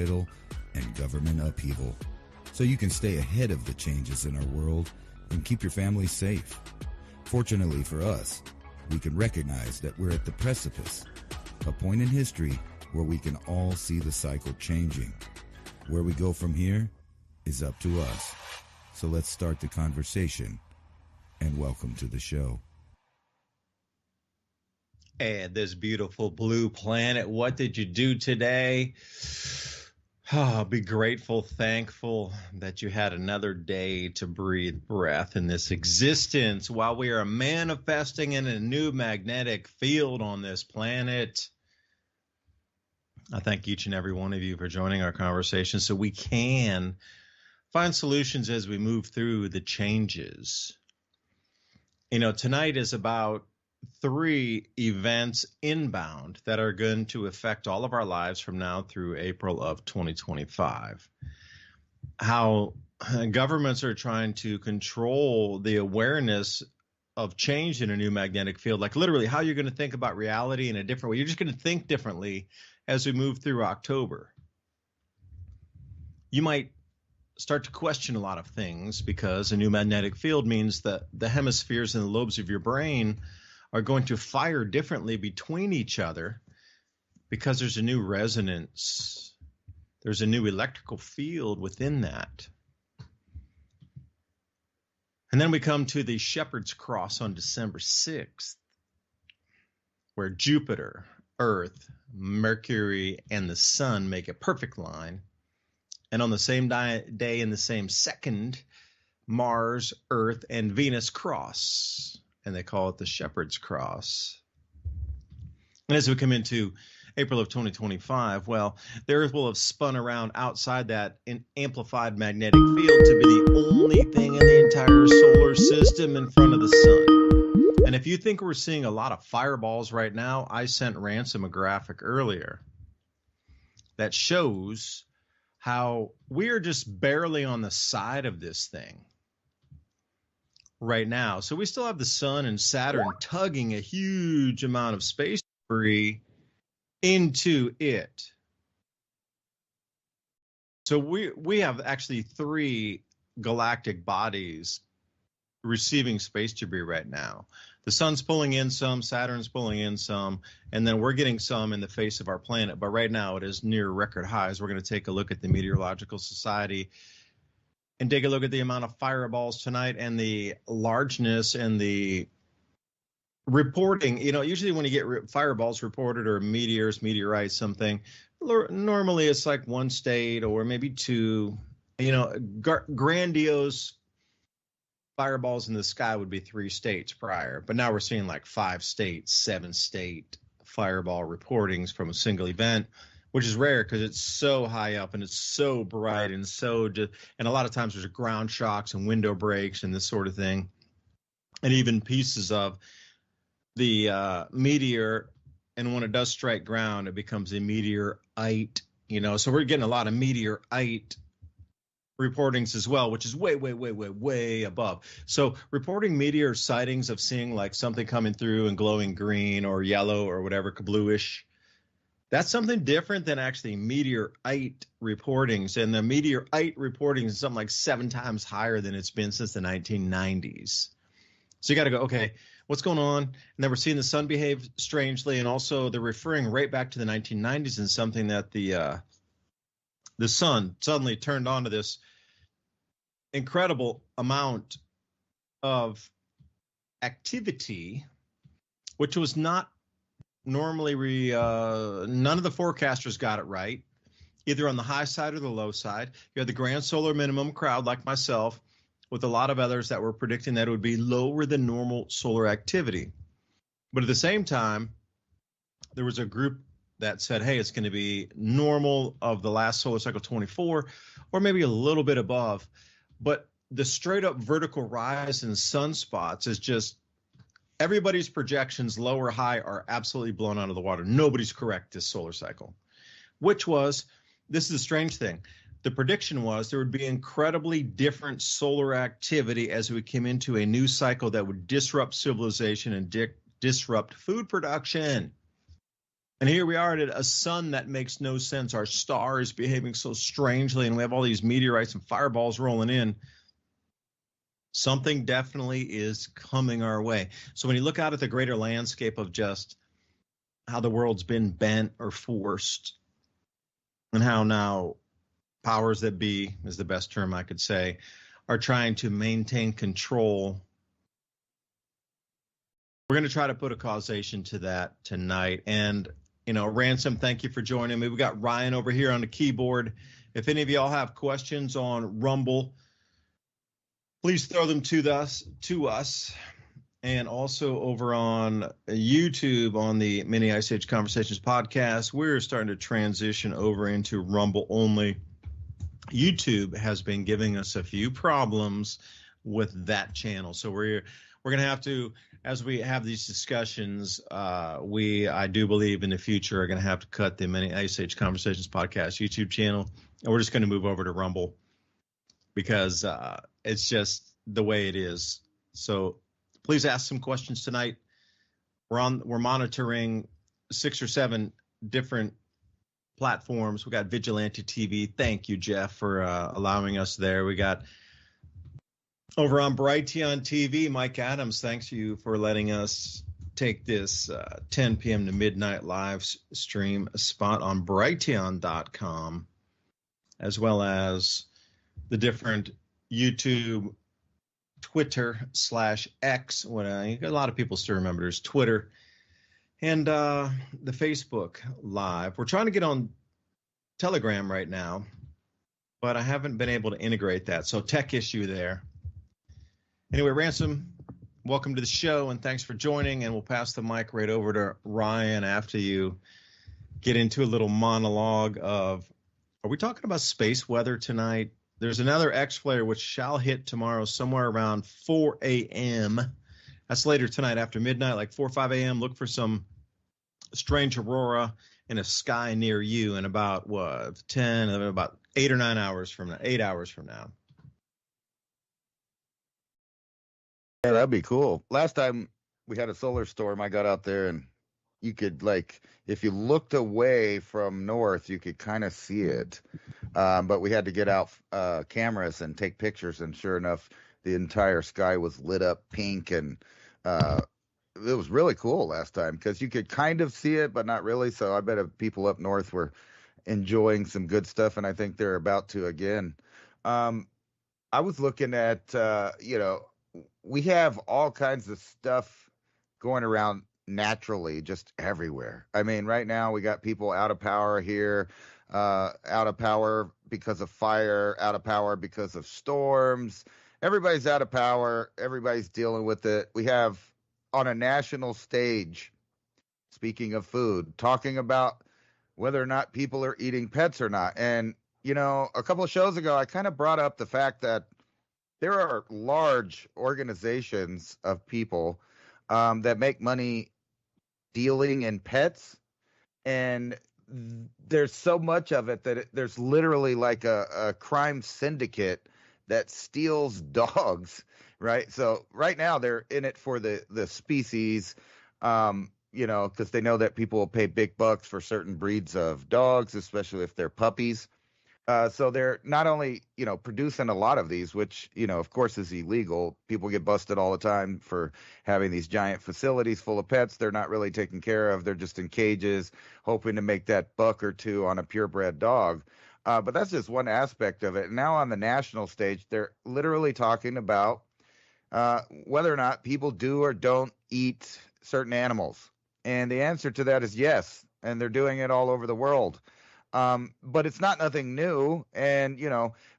societal and government upheaval, so you can stay ahead of the changes in our world and keep your family safe. Fortunately for us, we can recognize that we're at the precipice, a point in history where we can all see the cycle changing. Where we go from here is up to us. So let's start the conversation, and welcome to the show. And this beautiful blue planet, what did you do today? Be grateful, thankful that you had another day to breathe breath in this existence while we are manifesting in a new magnetic field on this planet. I thank each and every one of you for joining our conversation so we can find solutions as we move through the changes. You know, tonight is about 3 events inbound that are going to affect all of our lives from now through April of 2025. How governments are trying to control the awareness of change in a new magnetic field, like literally how you're going to think about reality in a different way. You're just going to think differently as we move through October. You might start to question a lot of things because a new magnetic field means that the hemispheres and the lobes of your brain are going to fire differently between each other because there's a new resonance. There's a new electrical field within that. And then we come to the Shepherd's Cross on December 6th, where Jupiter, Earth, Mercury, and the Sun make a perfect line. And on the same day in the same second, Mars, Earth, and Venus cross. And they call it the Shepherd's Cross. And as we come into April of 2025, well, the Earth will have spun around outside that amplified magnetic field to be the only thing in the entire solar system in front of the sun. And if you think we're seeing a lot of fireballs right now, I sent Ransom a graphic earlier that shows how we're just barely on the side of this thing right now. So we still have the sun and Saturn tugging a huge amount of space debris into it. So we have actually 3 galactic bodies receiving space debris right now. The sun's pulling in some, Saturn's pulling in some, and then we're getting some in the face of our planet. But right now it is near record highs. We're going to take a look at the Meteorological Society and take a look at the amount of fireballs tonight and the largeness and the reporting. You know, usually when you get fireballs reported or meteors, meteorites, something, normally it's like 1 state or maybe 2. You know, grandiose fireballs in the sky would be 3 states prior. But now we're seeing like 5 states, 7 state fireball reportings from a single event, which is rare because it's so high up and it's so bright and and a lot of times there's ground shocks and window breaks and this sort of thing. And even pieces of the meteor, and when it does strike ground, it becomes a meteorite, you know. So we're getting a lot of meteorite reportings as well, which is way above. So reporting meteor sightings of seeing like something coming through and glowing green or yellow or whatever, bluish, that's something different than actually meteorite reportings. And the meteorite reporting is something like 7 times higher than it's been since the 1990s. So you got to go, okay, what's going on? And then we're seeing the sun behave strangely. And also they're referring right back to the 1990s and something that the sun suddenly turned on to this incredible amount of activity, which was not normally none of the forecasters got it right, either on the high side or the low side. You had the grand solar minimum crowd like myself with a lot of others that were predicting that it would be lower than normal solar activity. But at the same time, there was a group that said, hey, it's going to be normal of the last solar cycle 24 or maybe a little bit above. But the straight up vertical rise in sunspots is just everybody's projections, low or high, are absolutely blown out of the water. Nobody's correct this solar cycle, which was, this is a strange thing. The prediction was there would be incredibly different solar activity as we came into a new cycle that would disrupt civilization and disrupt food production. And here we are at a sun that makes no sense. Our star is behaving so strangely, and we have all these meteorites and fireballs rolling in. Something definitely is coming our way. So when you look out at the greater landscape of just how the world's been bent or forced, and how now powers that be is the best term I could say, are trying to maintain control. We're going to try to put a causation to that tonight. And, Ransom, thank you for joining me. We got Ryan over here on the keyboard. If any of y'all have questions on Rumble, please throw them to us. And also over on YouTube on the Mini Ice Age Conversations podcast, we're starting to transition over into Rumble only. YouTube has been giving us a few problems with that channel. So we're going to have to, as we have these discussions, I do believe in the future are going to have to cut the Mini Ice Age Conversations podcast YouTube channel. And we're just going to move over to Rumble because it's just the way it is. So please ask some questions tonight. We're monitoring 6 or 7 different platforms. We got Vigilante TV. Thank you, Jeff, for allowing us there. We got over on Brighteon TV, Mike Adams. Thanks you for letting us take this 10 p.m. to midnight live stream spot on Brighteon.com, as well as the different YouTube, Twitter/X. A lot of people still remember there's Twitter, and the Facebook Live. We're trying to get on Telegram right now, but I haven't been able to integrate that. So tech issue there. Anyway, Ransom, welcome to the show, and thanks for joining. And we'll pass the mic right over to Ryan after you get into a little monologue of, are we talking about space weather tonight? There's another X-flare which shall hit tomorrow somewhere around 4 a.m. That's later tonight after midnight, like 4 or 5 a.m. Look for some strange aurora in a sky near you in about, about 8 or 9 hours from now, 8 hours from now. Yeah, that'd be cool. Last time we had a solar storm, I got out there and you could, if you looked away from north, you could kind of see it. But we had to get out cameras and take pictures, and sure enough, the entire sky was lit up pink, and it was really cool last time because you could kind of see it, but not really. So I bet people up north were enjoying some good stuff, and I think they're about to again. I was looking at, we have all kinds of stuff going around naturally just everywhere. I mean, right now we got people out of power here, out of power because of fire, out of power because of storms. Everybody's out of power. Everybody's dealing with it. We have on a national stage, speaking of food, talking about whether or not people are eating pets or not. And, a couple of shows ago, I kind of brought up the fact that there are large organizations of people that make money dealing in pets, and there's so much of it that there's literally like a crime syndicate that steals dogs, right? So right now they're in it for the species, because they know that people will pay big bucks for certain breeds of dogs, especially if they're puppies. So they're not only, producing a lot of these, which, of course is illegal. People get busted all the time for having these giant facilities full of pets they're not really taken care of. They're just in cages, hoping to make that buck or two on a purebred dog. But that's just one aspect of it. Now on the national stage, they're literally talking about whether or not people do or don't eat certain animals. And the answer to that is yes. And they're doing it all over the world. But it's not nothing new. And,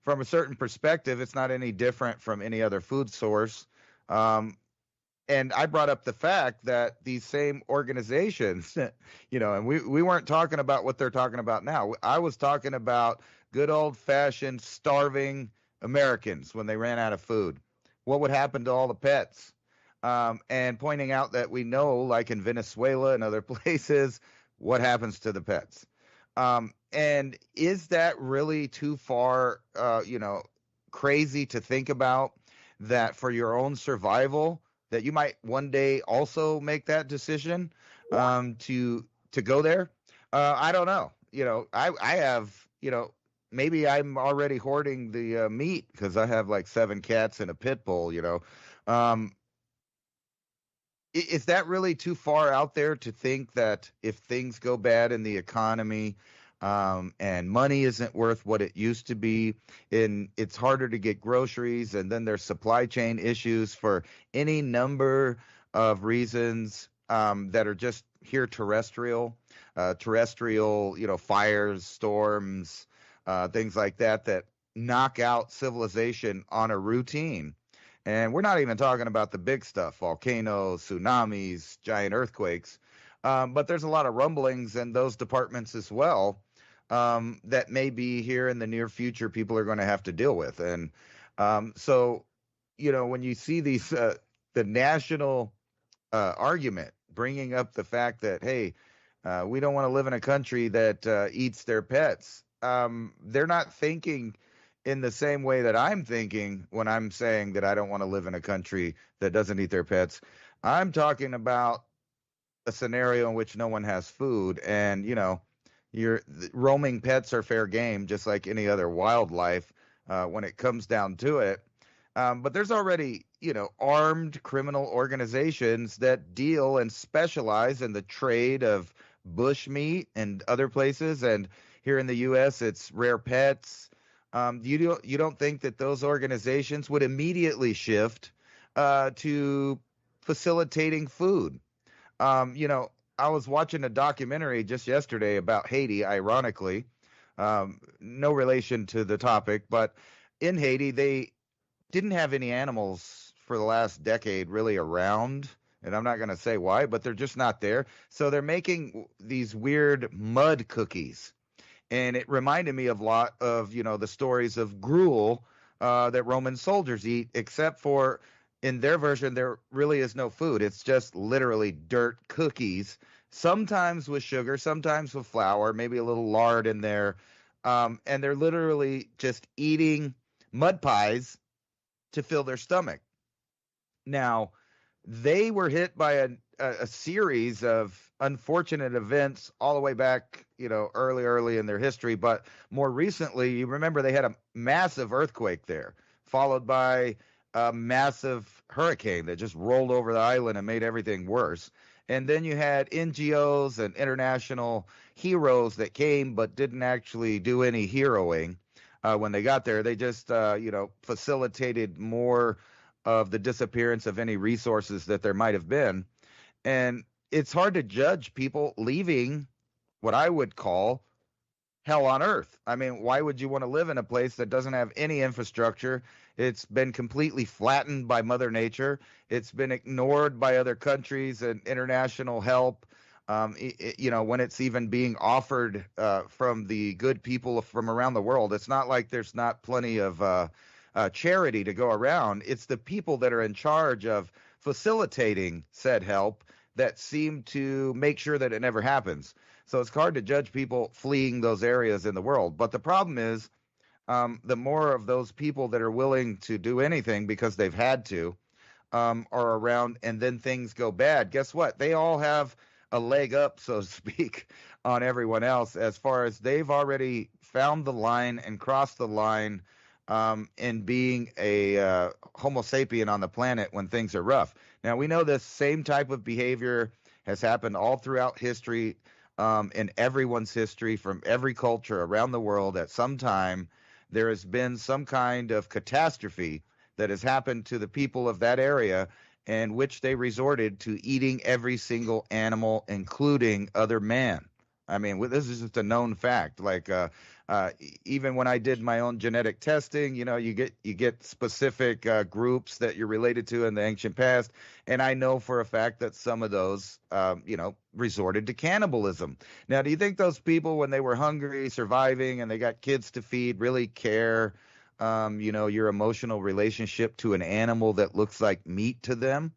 from a certain perspective, it's not any different from any other food source. And I brought up the fact that these same organizations, and we weren't talking about what they're talking about now. I was talking about good old fashioned starving Americans when they ran out of food. What would happen to all the pets? And pointing out that we know, like in Venezuela and other places, what happens to the pets. And is that really too far, crazy to think about that for your own survival, that you might one day also make that decision to to go there. I don't know. I have, maybe I'm already hoarding the meat because I have like 7 cats and a pit bull. Um, is that really too far out there to think that if things go bad in the economy, and money isn't worth what it used to be, and it's harder to get groceries, and then there's supply chain issues for any number of reasons, that are just here terrestrial, fires, storms, things like that that knock out civilization on a routine. And we're not even talking about the big stuff, volcanoes, tsunamis, giant earthquakes. But there's a lot of rumblings in those departments as well, that maybe here in the near future people are going to have to deal with. And so, when you see these, the national argument bringing up the fact that, hey, we don't want to live in a country that eats their pets, they're not thinking in the same way that I'm thinking when I'm saying that I don't want to live in a country that doesn't eat their pets. I'm talking about a scenario in which no one has food, and your roaming pets are fair game, just like any other wildlife, when it comes down to it. But there's already, armed criminal organizations that deal and specialize in the trade of bush meat and other places. And here in the U.S., it's rare pets. You don't think that those organizations would immediately shift to facilitating food? I was watching a documentary just yesterday about Haiti, ironically, no relation to the topic, but in Haiti, they didn't have any animals for the last decade really around. And I'm not going to say why, but they're just not there. So they're making these weird mud cookies. And it reminded me of a lot of, the stories of gruel that Roman soldiers eat, except for in their version, there really is no food. It's just literally dirt cookies, sometimes with sugar, sometimes with flour, maybe a little lard in there. And they're literally just eating mud pies to fill their stomach. Now, they were hit by a series of unfortunate events all the way back, early in their history. But more recently, you remember they had a massive earthquake there, followed by a massive hurricane that just rolled over the island and made everything worse. And then you had NGOs and international heroes that came but didn't actually do any heroing when they got there. They just, facilitated more of the disappearance of any resources that there might have been. And it's hard to judge people leaving what I would call hell on earth. I mean, why would you want to live in a place that doesn't have any infrastructure? It's been completely flattened by Mother Nature. It's been ignored by other countries and international help. When it's even being offered from the good people from around the world, it's not like there's not plenty of charity to go around. It's the people that are in charge of facilitating said help that seem to make sure that it never happens. So it's hard to judge people fleeing those areas in the world. But the problem is, the more of those people that are willing to do anything because they've had to are around, and then things go bad. Guess what? They all have a leg up, so to speak, on everyone else, as far as they've already found the line and crossed the line in being a Homo sapien on the planet when things are rough. Now, we know this same type of behavior has happened all throughout history, in everyone's history, from every culture around the world. At some time, there has been some kind of catastrophe that has happened to the people of that area, in which they resorted to eating every single animal, including other man. I mean, this is just a known fact. Like, even when I did my own genetic testing, you get specific groups that you're related to in the ancient past, and I know for a fact that some of those, resorted to cannibalism. Now, do you think those people, when they were hungry, surviving, and they got kids to feed, really care, your emotional relationship to an animal that looks like meat to them?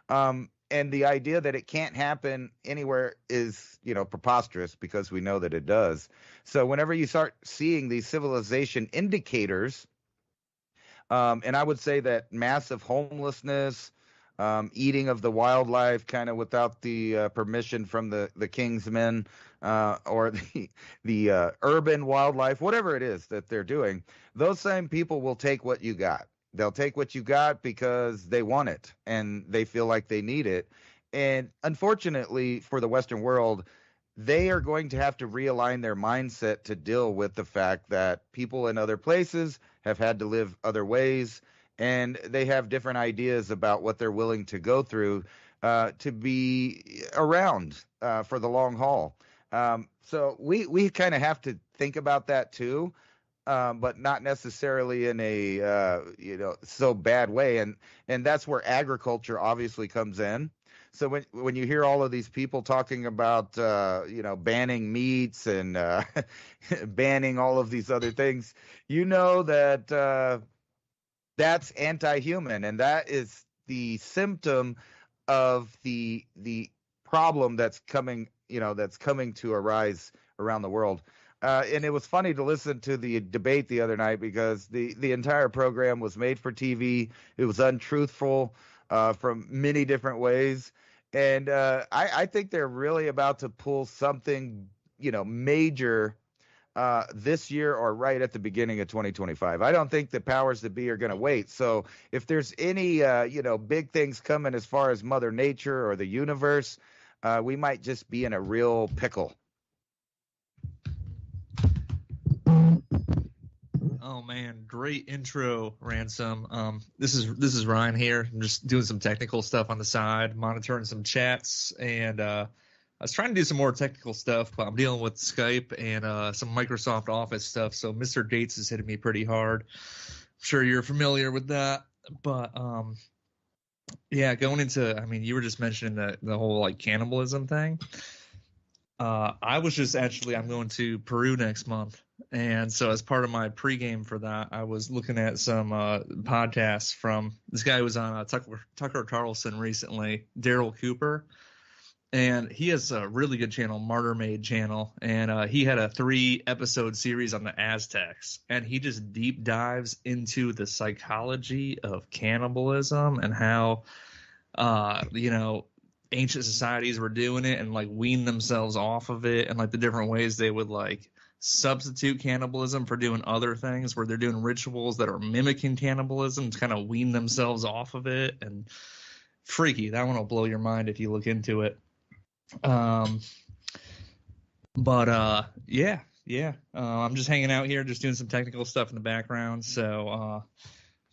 And the idea that it can't happen anywhere is, preposterous, because we know that it does. So whenever you start seeing these civilization indicators, and I would say that massive homelessness, eating of the wildlife kind of without the permission from the king's men, or the urban wildlife, whatever it is that they're doing, those same people will take what you got. They'll take what you got because they want it and they feel like they need it. And unfortunately for the Western world, they are going to have to realign their mindset to deal with the fact that people in other places have had to live other ways, and they have different ideas about what they're willing to go through to be around for the long haul. So we kind of have to think about that too, but not necessarily in a so bad way. And that's where agriculture obviously comes in. So when you hear all of these people talking about banning meats and banning all of these other things, you know that that's anti-human, and that is the symptom of the problem that's coming to arise around the world. And it was funny to listen to the debate the other night because the entire program was made for TV. It was untruthful from many different ways. And I think they're really about to pull something, major this year or right at the beginning of 2025. I don't think the powers that be are going to wait. So if there's any, big things coming as far as Mother Nature or the universe, we might just be in a real pickle. Oh man, great intro, Ransom. This is Ryan here. I'm just doing some technical stuff on the side, monitoring some chats, and I was trying to do some more technical stuff, but I'm dealing with Skype and some Microsoft Office stuff. So Mr. Gates is hitting me pretty hard. I'm sure you're familiar with that, but yeah, going into, you were just mentioning the whole like cannibalism thing. I was just I'm going to Peru next month. And so as part of my pregame for that, I was looking at some podcasts from this guy who was on Tucker Carlson recently, Daryl Cooper. And he has a really good channel, Martyr Made channel. And he had a 3-episode series on the Aztecs. And he just deep dives into the psychology of cannibalism and how, ancient societies were doing it and like wean themselves off of it, and like the different ways they would like substitute cannibalism for doing other things, where they're doing rituals that are mimicking cannibalism to kind of wean themselves off of it. And freaky, that one will blow your mind if you look into it. I'm just hanging out here, just doing some technical stuff in the background. So I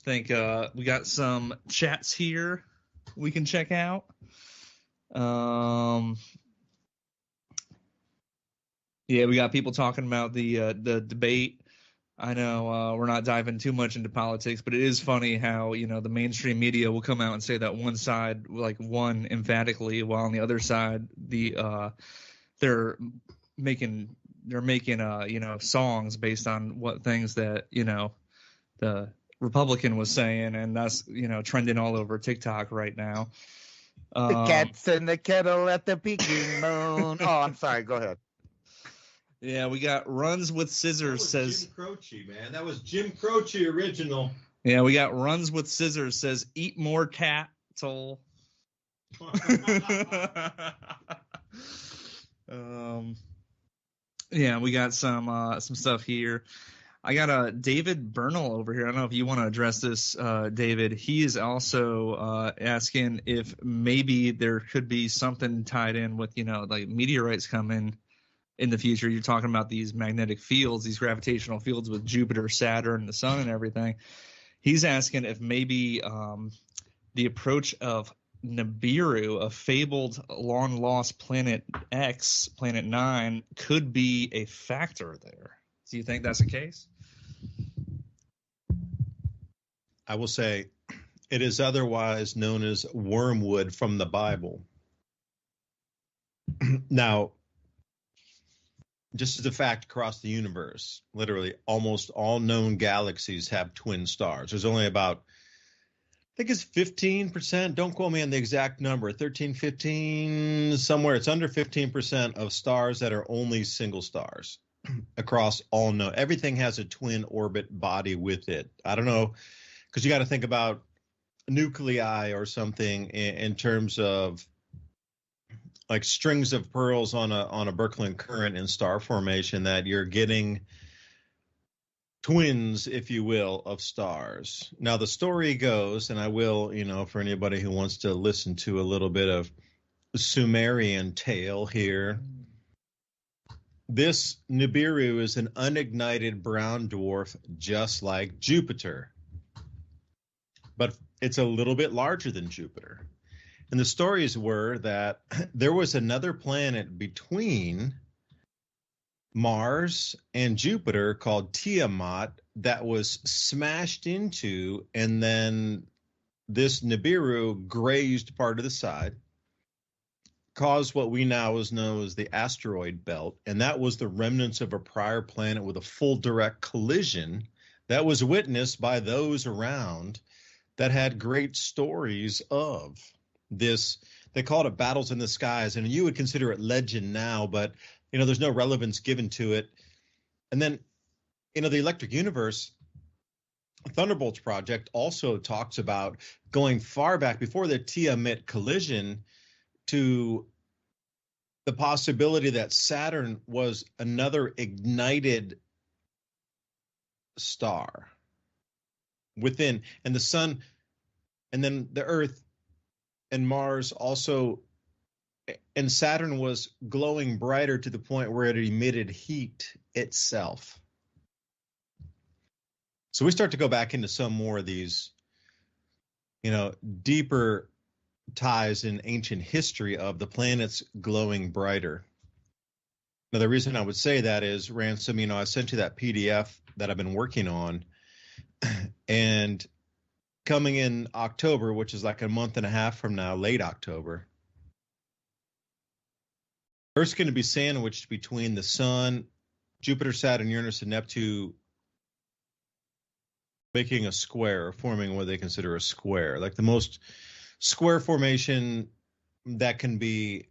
think we got some chats here we can check out. We got people talking about the debate. I know we're not diving too much into politics, but it is funny how the mainstream media will come out and say that one side like won emphatically, while on the other side they're making songs based on what things that the Republican was saying, and that's trending all over TikTok right now. The cat's in the kettle at the peaking moon. Oh, I'm sorry. Go ahead. Yeah, we got Runs with Scissors says Jim Croce, man. That was Jim Croce original. Yeah, we got Runs with Scissors says eat more cattle. We got some stuff here. I got David Bernal over here. I don't know if you want to address this, David. He is also asking if maybe there could be something tied in with, like meteorites coming in the future. You're talking about these magnetic fields, these gravitational fields with Jupiter, Saturn, the sun, and everything. He's asking if maybe the approach of Nibiru, a fabled long-lost planet X, Planet 9, could be a factor there. Do you think that's the case? I will say it is otherwise known as wormwood from the Bible. Now, just as a fact across the universe, literally almost all known galaxies have twin stars. There's only about, I think it's 15%. Don't quote me on the exact number. 13, 15, somewhere. It's under 15% of stars that are only single stars. Across all known, everything has a twin orbit body with it. I don't know, because you got to think about nuclei or something in terms of like strings of pearls on a Birkeland current in star formation, that you're getting twins, if you will, of stars. Now the story goes, and I will, for anybody who wants to listen to a little bit of Sumerian tale here, this Nibiru is an unignited brown dwarf just like Jupiter, but it's a little bit larger than Jupiter. And the stories were that there was another planet between Mars and Jupiter called Tiamat that was smashed into, and then this Nibiru grazed part of the side, caused what we now know as the asteroid belt, and that was the remnants of a prior planet with a full direct collision that was witnessed by those around that had great stories of this. They called it battles in the skies, and you would consider it legend now, but there's no relevance given to it. And then the Electric Universe Thunderbolts project also talks about going far back before the Tiamat collision to the possibility that Saturn was another ignited star within, and the sun, and then the Earth and Mars also, and Saturn was glowing brighter to the point where it emitted heat itself. So we start to go back into some more of these, deeper ties in ancient history of the planets glowing brighter. Now, the reason I would say that is, Ransom, I sent you that PDF that I've been working on, and coming in October, which is like a month and a half from now, late October, Earth's going to be sandwiched between the sun, Jupiter, Saturn, Uranus, and Neptune, making a square, forming what they consider a square, like the most square formation that can be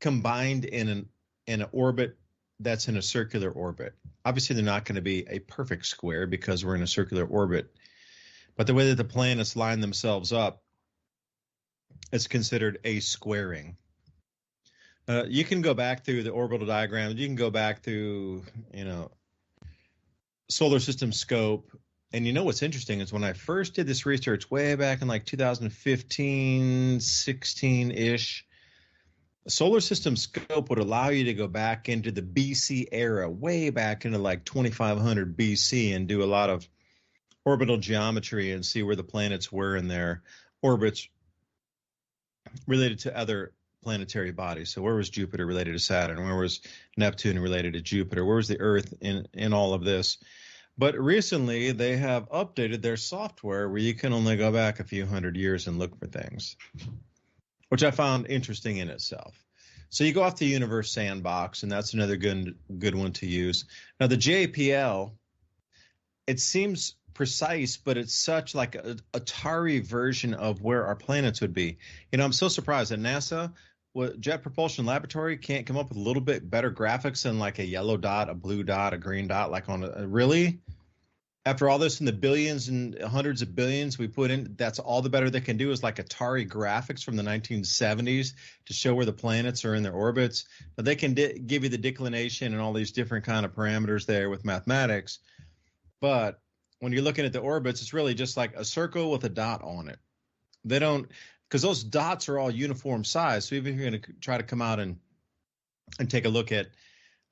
combined in an orbit that's in a circular orbit. Obviously, they're not going to be a perfect square because we're in a circular orbit, but the way that the planets line themselves up, it's considered a squaring. You can go back through the orbital diagrams. You can go back through, solar system scope. And what's interesting is when I first did this research way back in like 2015, 16-ish, solar system scope would allow you to go back into the BC era, way back into like 2500 BC, and do a lot of orbital geometry and see where the planets were in their orbits related to other planetary bodies. So where was Jupiter related to Saturn? Where was Neptune related to Jupiter? Where was the Earth in all of this? But recently they have updated their software where you can only go back a few hundred years and look for things, which I found interesting in itself. So you go off the Universe Sandbox, and that's another good one to use. Now the JPL, it seems precise, but it's such like a Atari version of where our planets would be. I'm so surprised that NASA, Jet Propulsion Laboratory, can't come up with a little bit better graphics than like a yellow dot, a blue dot, a green dot, like on really? After all this in the billions and hundreds of billions we put in, that's all the better they can do is like Atari graphics from the 1970s to show where the planets are in their orbits. But they can give you the declination and all these different kind of parameters there with mathematics. But when you're looking at the orbits, it's really just like a circle with a dot on it. They don't, because those dots are all uniform size. So even if you're going to try to come out and take a look at,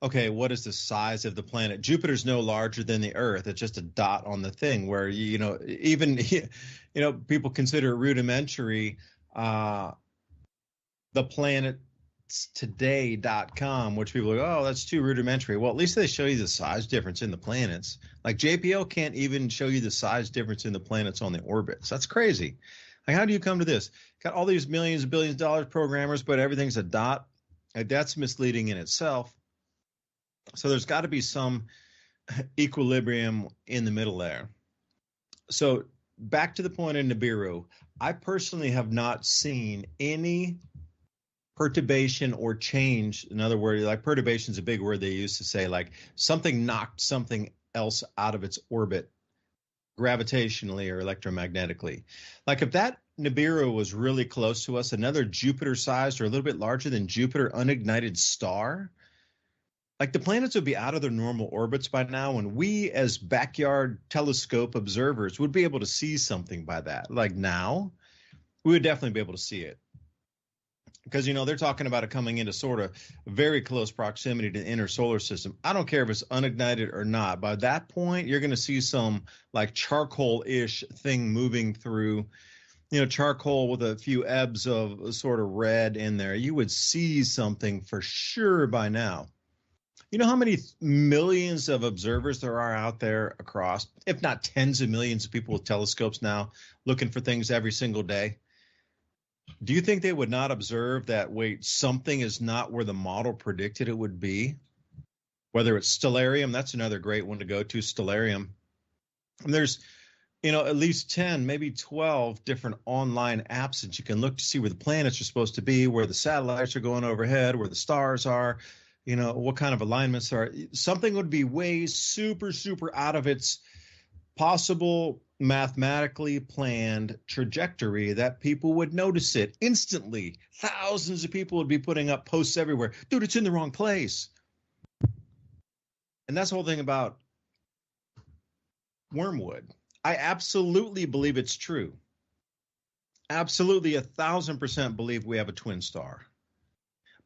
okay, what is the size of the planet? Jupiter's no larger than the Earth. It's just a dot on the thing where, even, people consider rudimentary the planetstoday.com, which people are like, oh, that's too rudimentary. Well, at least they show you the size difference in the planets. Like JPL can't even show you the size difference in the planets on the orbits. That's crazy. Like, how do you come to this? Got all these millions and billions of dollars programmers, but everything's a dot. Like, that's misleading in itself. So there's got to be some equilibrium in the middle there. So back to the point in Nibiru, I personally have not seen any perturbation or change. In other words, like perturbation is a big word they use to say like something knocked something else out of its orbit gravitationally or electromagnetically. Like if that Nibiru was really close to us, another Jupiter-sized or a little bit larger than Jupiter unignited star, like the planets would be out of their normal orbits by now, and we as backyard telescope observers would be able to see something by that. Like now, we would definitely be able to see it. Because, you know, they're talking about it coming into sort of very close proximity to the inner solar system. I don't care if it's unignited or not. By that point, you're going to see some like charcoal-ish thing moving through, you know, charcoal with a few ebbs of sort of red in there. You would see something for sure by now. You know how many millions of observers there are out there across, if not tens of millions of people with telescopes now looking for things every single day? Do you think they would not observe that, wait, something is not where the model predicted it would be? Whether it's stellarium, that's another great one to go to, stellarium. And there's, you know, at least 10, maybe 12 different online apps that you can look to see where the planets are supposed to be, where the satellites are going overhead, where the stars are, you know, what kind of alignments are. Something would be way super, super out of its possible mathematically planned trajectory that people would notice it instantly. Thousands of people would be putting up posts everywhere. Dude, it's in the wrong place. And that's the whole thing about wormwood. I absolutely believe it's true. Absolutely 1,000% believe we have a twin star.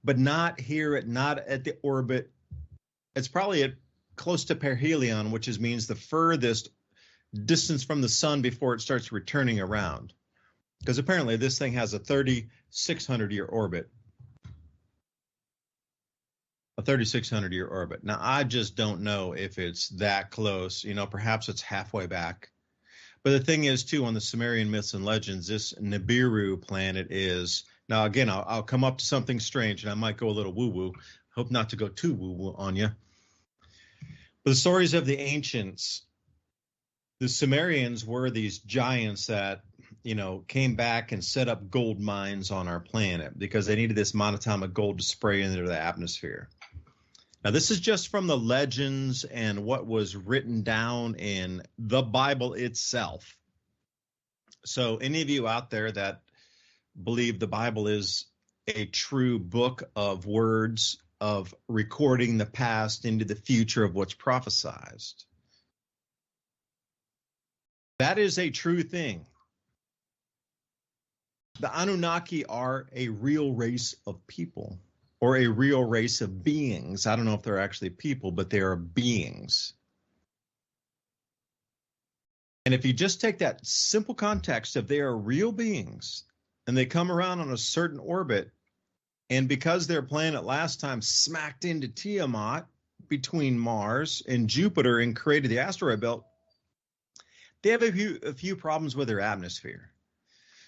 But not at the orbit. It's probably at close to perihelion, which means the furthest distance from the sun before it starts returning around, because apparently this thing has a 3,600-year orbit. A 3,600-year orbit. Now, I just don't know if it's that close. You know, perhaps it's halfway back. But the thing is, too, on the Sumerian myths and legends, this Nibiru planet is, now again, I'll come up to something strange and I might go a little woo-woo. Hope not to go too woo-woo on you. But the stories of the ancients, the Sumerians were these giants that, you know, came back and set up gold mines on our planet because they needed this monatomic gold to spray into the atmosphere. Now, this is just from the legends and what was written down in the Bible itself. So any of you out there that believe the Bible is a true book of words of recording the past into the future of what's prophesied, that is a true thing. The Anunnaki are a real race of people, or a real race of beings. I don't know if they're actually people, but they are beings. And if you just take that simple context of they are real beings, and they come around on a certain orbit, and because their planet last time smacked into Tiamat between Mars and Jupiter and created the asteroid belt, they have a few problems with their atmosphere.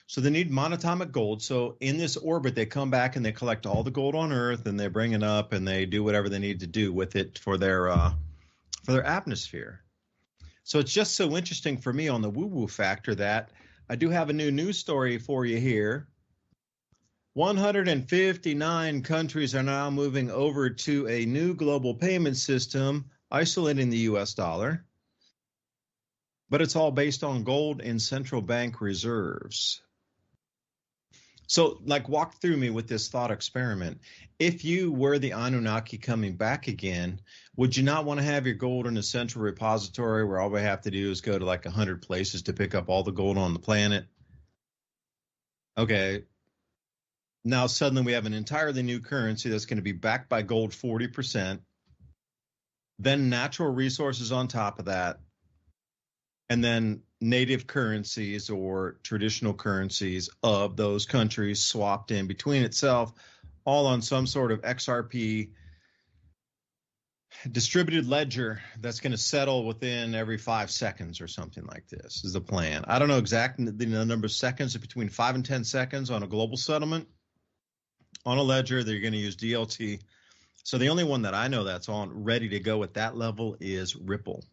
So they need monatomic gold. So in this orbit, they come back and they collect all the gold on Earth and they bring it up and they do whatever they need to do with it for their atmosphere. So it's just so interesting for me on the woo-woo factor that I do have a new news story for you here. 159 countries are now moving over to a new global payment system, isolating the U.S. dollar. But it's all based on gold and central bank reserves. So, like, walk through me with this thought experiment. If you were the Anunnaki coming back again, would you not want to have your gold in a central repository where all we have to do is go to like 100 places to pick up all the gold on the planet? Okay. Now, suddenly we have an entirely new currency that's going to be backed by gold 40%, then natural resources on top of that, and then native currencies or traditional currencies of those countries swapped in between itself, all on some sort of XRP distributed ledger that's going to settle within every 5 seconds or something like this is the plan. I don't know exactly the number of seconds, between 5 and 10 seconds on a global settlement. On a ledger, they're going to use DLT. So the only one that I know that's on ready to go at that level is Ripple.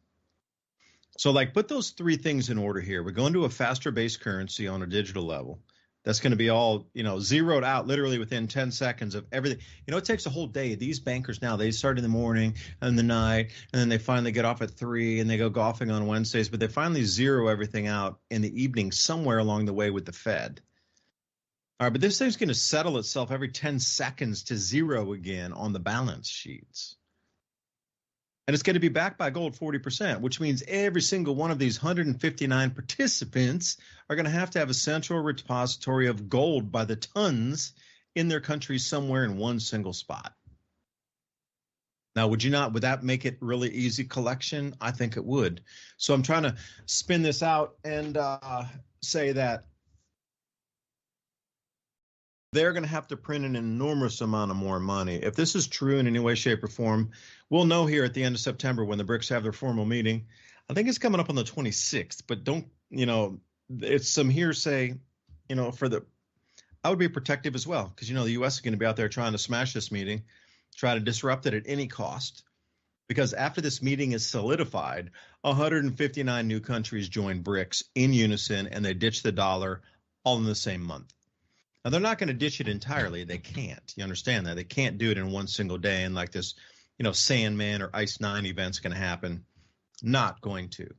So like put those three things in order here. We're going to a faster base currency on a digital level. That's going to be all, zeroed out literally within 10 seconds of everything. It takes a whole day. These bankers now, they start in the morning and the night, and then they finally get off at 3 and they go golfing on Wednesdays, but they finally zero everything out in the evening somewhere along the way with the Fed. All right, but this thing's going to settle itself every 10 seconds to zero again on the balance sheets. And it's going to be backed by gold 40%, which means every single one of these 159 participants are going to have a central repository of gold by the tons in their country somewhere in one single spot. Now, would that make it really easy collection? I think it would. So I'm trying to spin this out and say that they're going to have to print an enormous amount of more money. If this is true in any way, shape, or form, we'll know here at the end of September when the BRICS have their formal meeting. I think it's coming up on the 26th, but it's some hearsay, I would be protective as well, because, the U.S. is going to be out there trying to smash this meeting, try to disrupt it at any cost, because after this meeting is solidified, 159 new countries join BRICS in unison, and they ditch the dollar all in the same month. Now, they're not going to ditch it entirely. They can't. You understand that? They can't do it in one single day and like this, Sandman or Ice 9 event's going to happen. Not going to.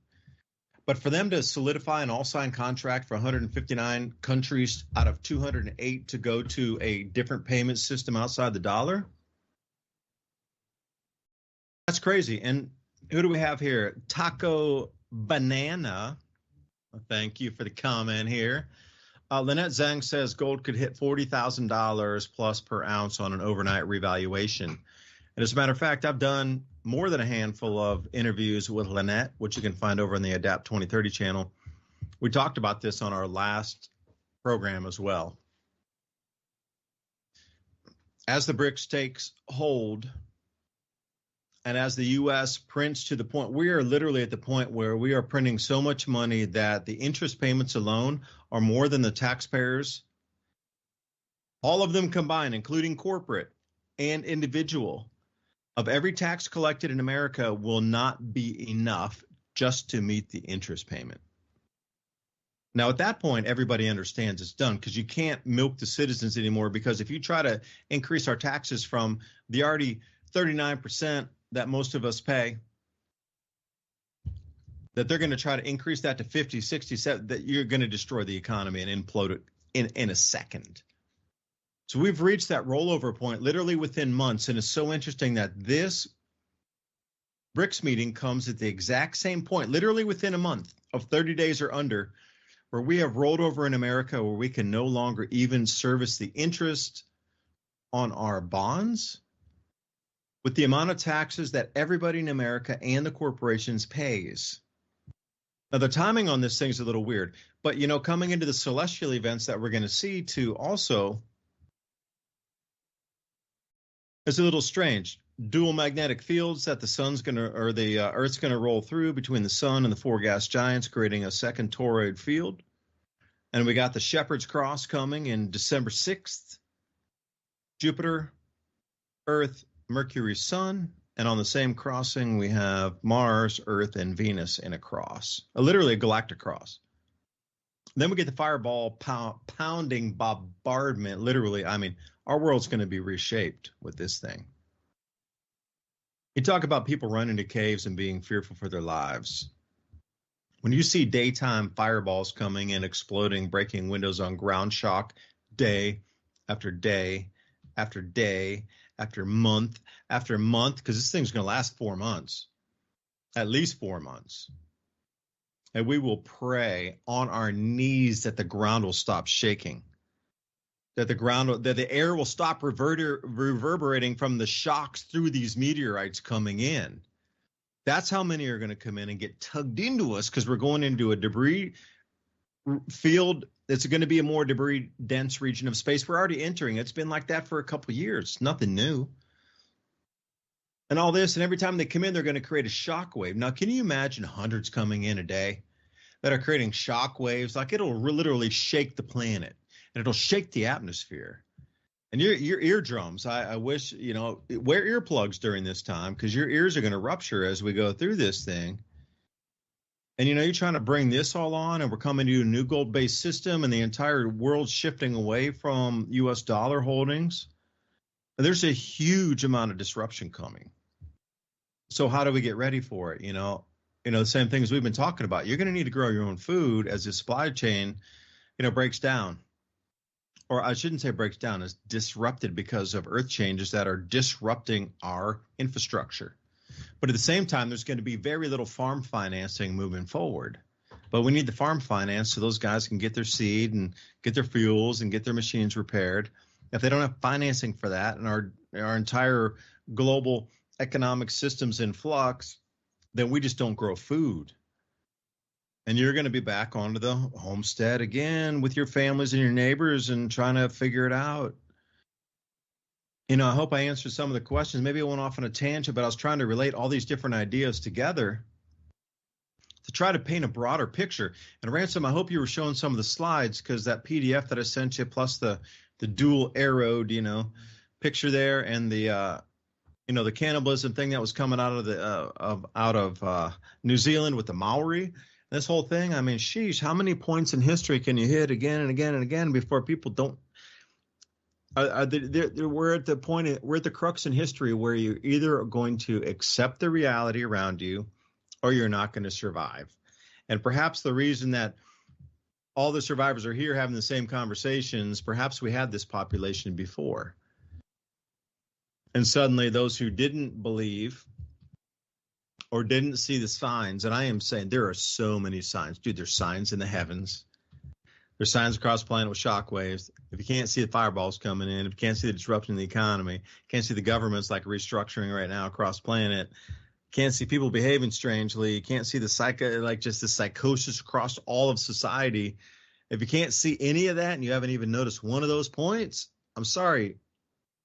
But for them to solidify an all-signed contract for 159 countries out of 208 to go to a different payment system outside the dollar, that's crazy. And who do we have here? Taco Banana. Thank you for the comment here. Lynette Zhang says gold could hit $40,000 plus per ounce on an overnight revaluation. And as a matter of fact, I've done more than a handful of interviews with Lynette, which you can find over on the Adapt 2030 channel. We talked about this on our last program as well. As the BRICS takes hold, and as the U.S. prints to the point, we are literally at the point where we are printing so much money that the interest payments alone are more than the taxpayers, all of them combined, including corporate and individual, of every tax collected in America will not be enough just to meet the interest payment. Now, at that point, everybody understands it's done, because you can't milk the citizens anymore, because if you try to increase our taxes from the already 39% that most of us pay, that they're going to try to increase that to 50, 67, that you're going to destroy the economy and implode it in a second. So we've reached that rollover point literally within months. And it's so interesting that this BRICS meeting comes at the exact same point, literally within a month of 30 days or under, where we have rolled over in America, where we can no longer even service the interest on our bonds with the amount of taxes that everybody in America and the corporations pays. Now, the timing on this thing is a little weird, but, coming into the celestial events that we're going to see too also is a little strange. Dual magnetic fields that the Earth's going to roll through between the sun and the four gas giants, creating a second toroid field. And we got the Shepherd's Cross coming in December 6th. Jupiter, Earth, Mercury, Sun, and on the same crossing, we have Mars, Earth, and Venus in a cross, literally a galactic cross. Then we get the fireball pounding bombardment. Literally, our world's going to be reshaped with this thing. You talk about people running to caves and being fearful for their lives. When you see daytime fireballs coming and exploding, breaking windows on ground shock day after day after day, after month, because this thing's going to last 4 months, at least 4 months. And we will pray on our knees that the ground will stop shaking, that the air will stop reverberating from the shocks through these meteorites coming in. That's how many are going to come in and get tugged into us, because we're going into a debris field. It's going to be a more debris dense region of space. We're already entering. It's been like that for a couple of years. Nothing new. And all this, and every time they come in, they're going to create a shock wave. Now, can you imagine hundreds coming in a day that are creating shock waves? Like, it'll literally shake the planet, and it'll shake the atmosphere. And your eardrums, I wish, wear earplugs during this time, because your ears are going to rupture as we go through this thing. And you're trying to bring this all on, and we're coming to a new gold-based system, and the entire world's shifting away from U.S. dollar holdings. There's a huge amount of disruption coming. So how do we get ready for it? The same things we've been talking about. You're going to need to grow your own food as the supply chain, breaks down. Or I shouldn't say breaks down, is disrupted because of earth changes that are disrupting our infrastructure. But at the same time, there's going to be very little farm financing moving forward. But we need the farm finance so those guys can get their seed and get their fuels and get their machines repaired. If they don't have financing for that, and our entire global economic system's in flux, then we just don't grow food. And you're going to be back onto the homestead again with your families and your neighbors and trying to figure it out. I hope I answered some of the questions. Maybe I went off on a tangent, but I was trying to relate all these different ideas together to try to paint a broader picture. And Ransom, I hope you were showing some of the slides, because that PDF that I sent you, plus the dual arrowed, picture there, and the the cannibalism thing that was coming out of New Zealand with the Maori. This whole thing, I mean, sheesh, how many points in history can you hit again and again and again before people don't? We're at the crux in history where you're either going to accept the reality around you, or you're not going to survive. And perhaps the reason that all the survivors are here having the same conversations, perhaps we had this population before. And suddenly those who didn't believe or didn't see the signs, and I am saying there are so many signs. Dude, there's signs in the heavens. There's signs across the planet with shockwaves. If you can't see the fireballs coming in, if you can't see the disruption in the economy, can't see the governments like restructuring right now across the planet, can't see people behaving strangely, can't see the psychosis across all of society. If you can't see any of that and you haven't even noticed one of those points, I'm sorry.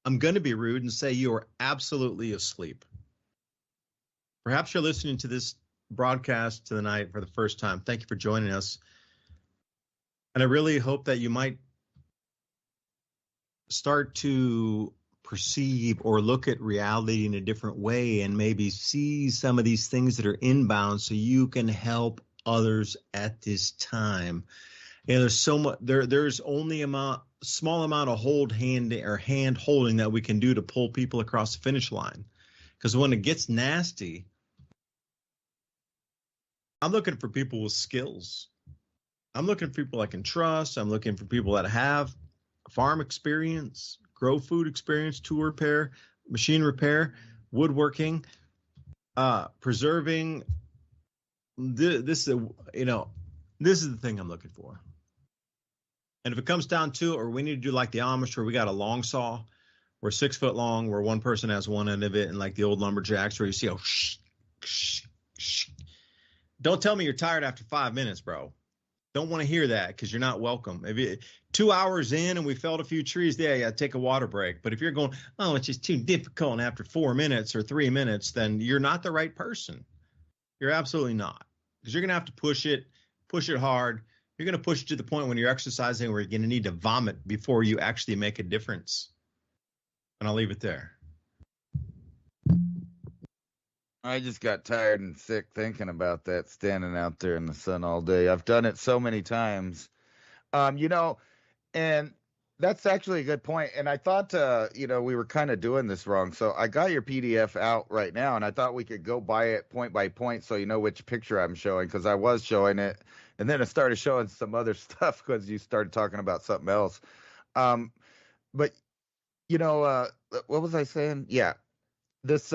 I'm going to be rude and say you are absolutely asleep. Perhaps you're listening to this broadcast tonight for the first time. Thank you for joining us. And I really hope that you might start to perceive or look at reality in a different way, and maybe see some of these things that are inbound so you can help others at this time. There's so much there's only a small amount of hand holding that we can do to pull people across the finish line. Because when it gets nasty, I'm looking for people with skills. I'm looking for people I can trust. I'm looking for people that have farm experience, grow food experience, tool repair, machine repair, woodworking, preserving. This is the thing I'm looking for. And if it comes down to it, or we need to do like the Amish, where we got a long saw, we're 6 foot long, where one person has one end of it, and like the old lumberjacks where you see, don't tell me you're tired after 5 minutes, bro. Don't want to hear that, because you're not welcome. If you 2 hours in and we felled a few trees, yeah, take a water break. But if you're going, oh, it's just too difficult, and after 4 minutes or 3 minutes, then you're not the right person. You're absolutely not, because you're going to have to push it hard. You're going to push it to the point when you're exercising where you're going to need to vomit before you actually make a difference. And I'll leave it there. I just got tired and sick thinking about that, standing out there in the sun all day. I've done it so many times. And that's actually a good point. And I thought, we were kind of doing this wrong. So I got your PDF out right now, and I thought we could go by it point by point so you know which picture I'm showing, because I was showing it. And then I started showing some other stuff because you started talking about something else. But, what was I saying? Yeah, this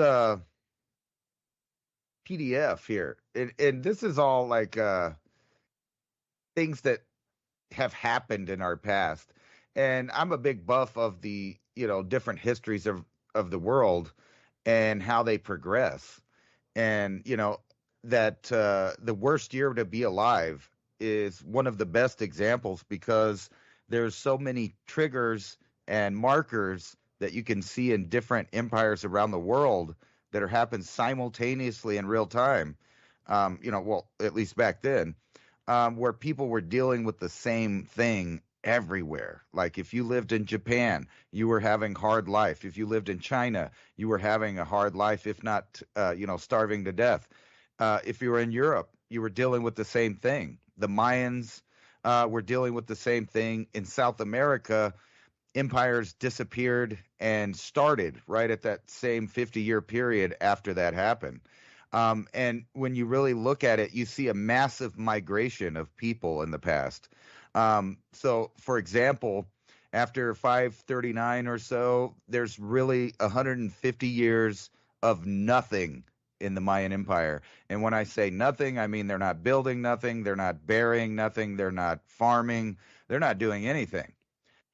PDF here. And this is all like things that have happened in our past. And I'm a big buff of the, different histories of the world and how they progress. And, that the worst year to be alive is one of the best examples, because there's so many triggers and markers that you can see in different empires around the world that are happening simultaneously in real time. At least back then, where people were dealing with the same thing everywhere. Like if you lived in Japan, you were having hard life. If you lived in China, you were having a hard life, if not, starving to death. If you were in Europe, you were dealing with the same thing. The Mayans were dealing with the same thing. In South America, empires disappeared and started right at that same 50-year period after that happened. And when you really look at it, you see a massive migration of people in the past. So, for example, after 539 or so, there's really 150 years of nothing in the Mayan Empire. And when I say nothing, I mean they're not building nothing, they're not burying nothing, they're not farming, they're not doing anything.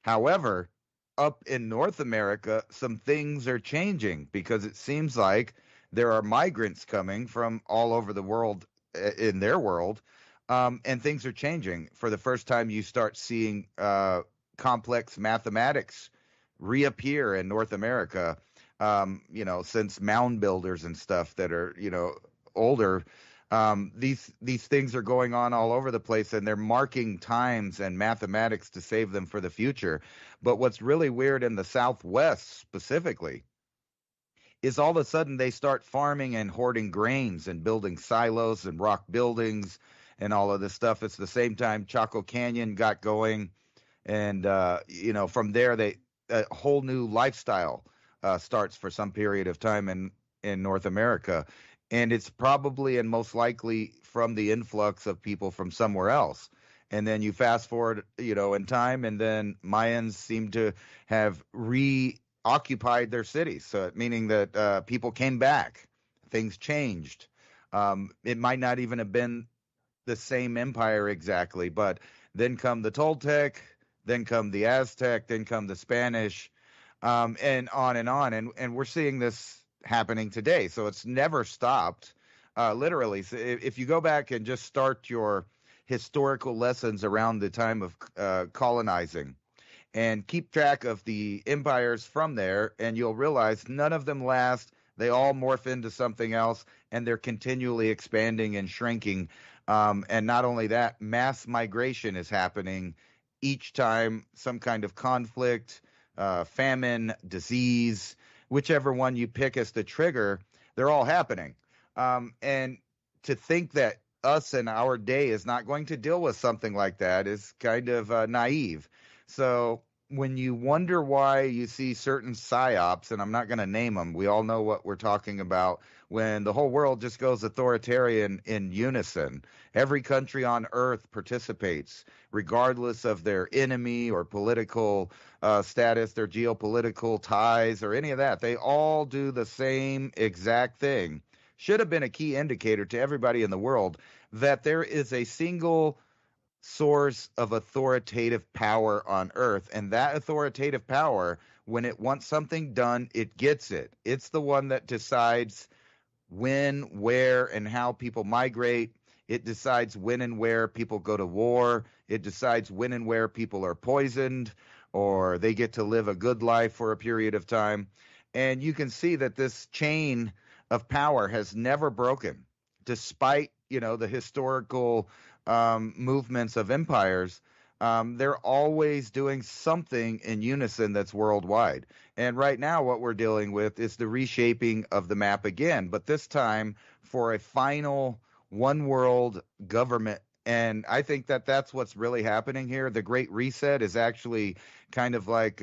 However, up in North America, some things are changing because it seems like there are migrants coming from all over the world in their world, and things are changing. For the first time, you start seeing complex mathematics reappear in North America, since mound builders and stuff that are, older. These things are going on all over the place, and they're marking times and mathematics to save them for the future. But what's really weird in the Southwest specifically is all of a sudden they start farming and hoarding grains and building silos and rock buildings and all of this stuff. It's the same time Chaco Canyon got going, and from there a whole new lifestyle starts for some period of time in North America. And it's probably and most likely from the influx of people from somewhere else. And then you fast forward, in time, and then Mayans seem to have reoccupied their cities. So meaning that people came back, things changed. It might not even have been the same empire exactly, but then come the Toltec, then come the Aztec, then come the Spanish, and on and on. And we're seeing this happening today. So it's never stopped, literally. So if you go back and just start your historical lessons around the time of colonizing and keep track of the empires from there, and you'll realize none of them last. They all morph into something else, and they're continually expanding and shrinking. And not only that, mass migration is happening each time some kind of conflict, famine, disease, whichever one you pick as the trigger, they're all happening. And to think that us in our day is not going to deal with something like that is kind of naive. So when you wonder why you see certain psyops, and I'm not going to name them, we all know what we're talking about, when the whole world just goes authoritarian in unison. Every country on earth participates, regardless of their enemy or political status, their geopolitical ties, or any of that. They all do the same exact thing. Should have been a key indicator to everybody in the world that there is a single source of authoritative power on earth, and that authoritative power, when it wants something done, it gets it. It's the one that decides when, where, and how people migrate. It decides when and where people go to war. It decides when and where people are poisoned or they get to live a good life for a period of time. And you can see that this chain of power has never broken, despite, the historical movements of empires. They're always doing something in unison that's worldwide. And right now what we're dealing with is the reshaping of the map again, but this time for a final one world government. And I think that that's what's really happening here. The Great Reset is actually kind of like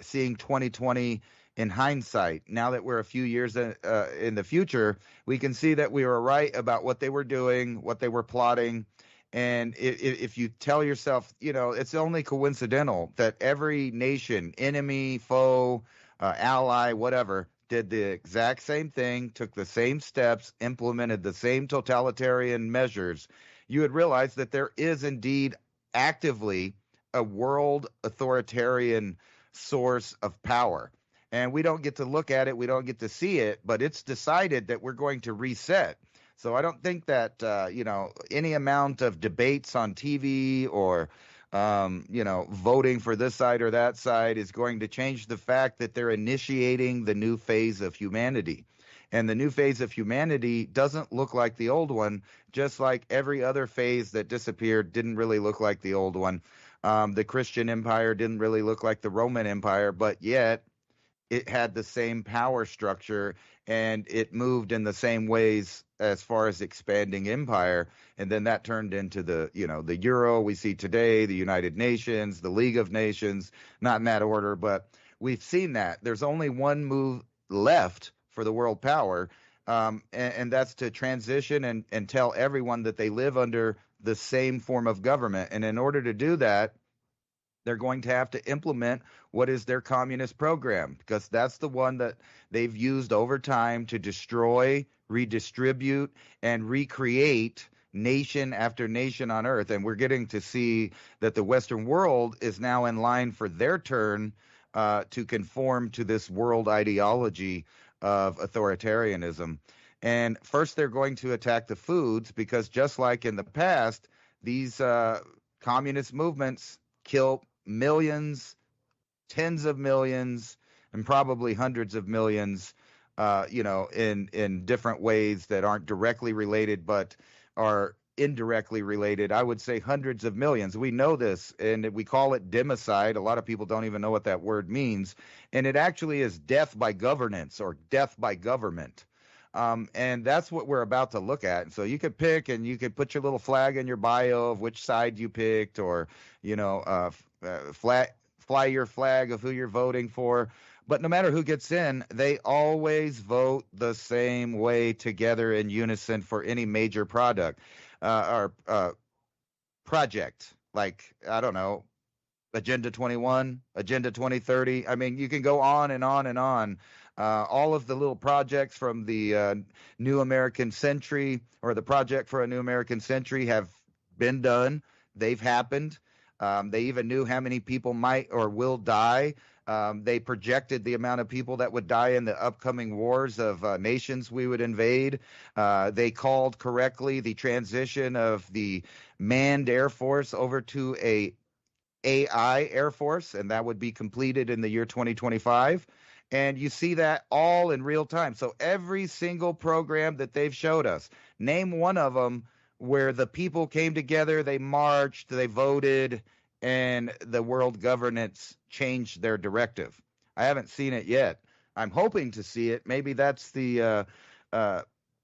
seeing 2020 in hindsight. Now that we're a few years in the future, we can see that we were right about what they were doing, what they were plotting. And if you tell yourself, it's only coincidental that every nation, enemy, foe, ally, whatever, did the exact same thing, took the same steps, implemented the same totalitarian measures, you would realize that there is indeed actively a world authoritarian source of power. And we don't get to look at it, we don't get to see it, but it's decided that we're going to reset. So I don't think that, any amount of debates on TV or, voting for this side or that side is going to change the fact that they're initiating the new phase of humanity. And the new phase of humanity doesn't look like the old one, just like every other phase that disappeared didn't really look like the old one. The Christian Empire didn't really look like the Roman Empire, but yet it had the same power structure and it moved in the same ways as far as expanding empire. And then that turned into the, the Euro we see today, the United Nations, the League of Nations, not in that order, but we've seen that. There's only one move left for the world power, and that's to transition and tell everyone that they live under the same form of government. And in order to do that, they're going to have to implement what is their communist program, because that's the one that they've used over time to destroy, redistribute, and recreate nation after nation on Earth. And we're getting to see that the Western world is now in line for their turn to conform to this world ideology of authoritarianism. And first, they're going to attack the foods, because just like in the past, these communist movements kill millions, tens of millions, and probably hundreds of millions, in different ways that aren't directly related, but are indirectly related. I would say hundreds of millions. We know this, and we call it democide. A lot of people don't even know what that word means. And it actually is death by governance or death by government. And that's what we're about to look at. And so you could pick, and you could put your little flag in your bio of which side you picked, or, fly your flag of who you're voting for. But no matter who gets in, they always vote the same way together in unison for any major product or project. Like, I don't know, Agenda 21, Agenda 2030. I mean, you can go on and on and on. All of the little projects from the New American Century, or the Project for a New American Century, have been done. They've happened. They even knew how many people might or will die. They projected the amount of people that would die in the upcoming wars of nations we would invade. They called correctly the transition of the manned Air Force over to a AI Air Force, and that would be completed in the year 2025. And you see that all in real time. So every single program that they've showed us, name one of them where the people came together, they marched, they voted, and the world governance changed their directive. I haven't seen it yet. I'm hoping to see it. Maybe that's the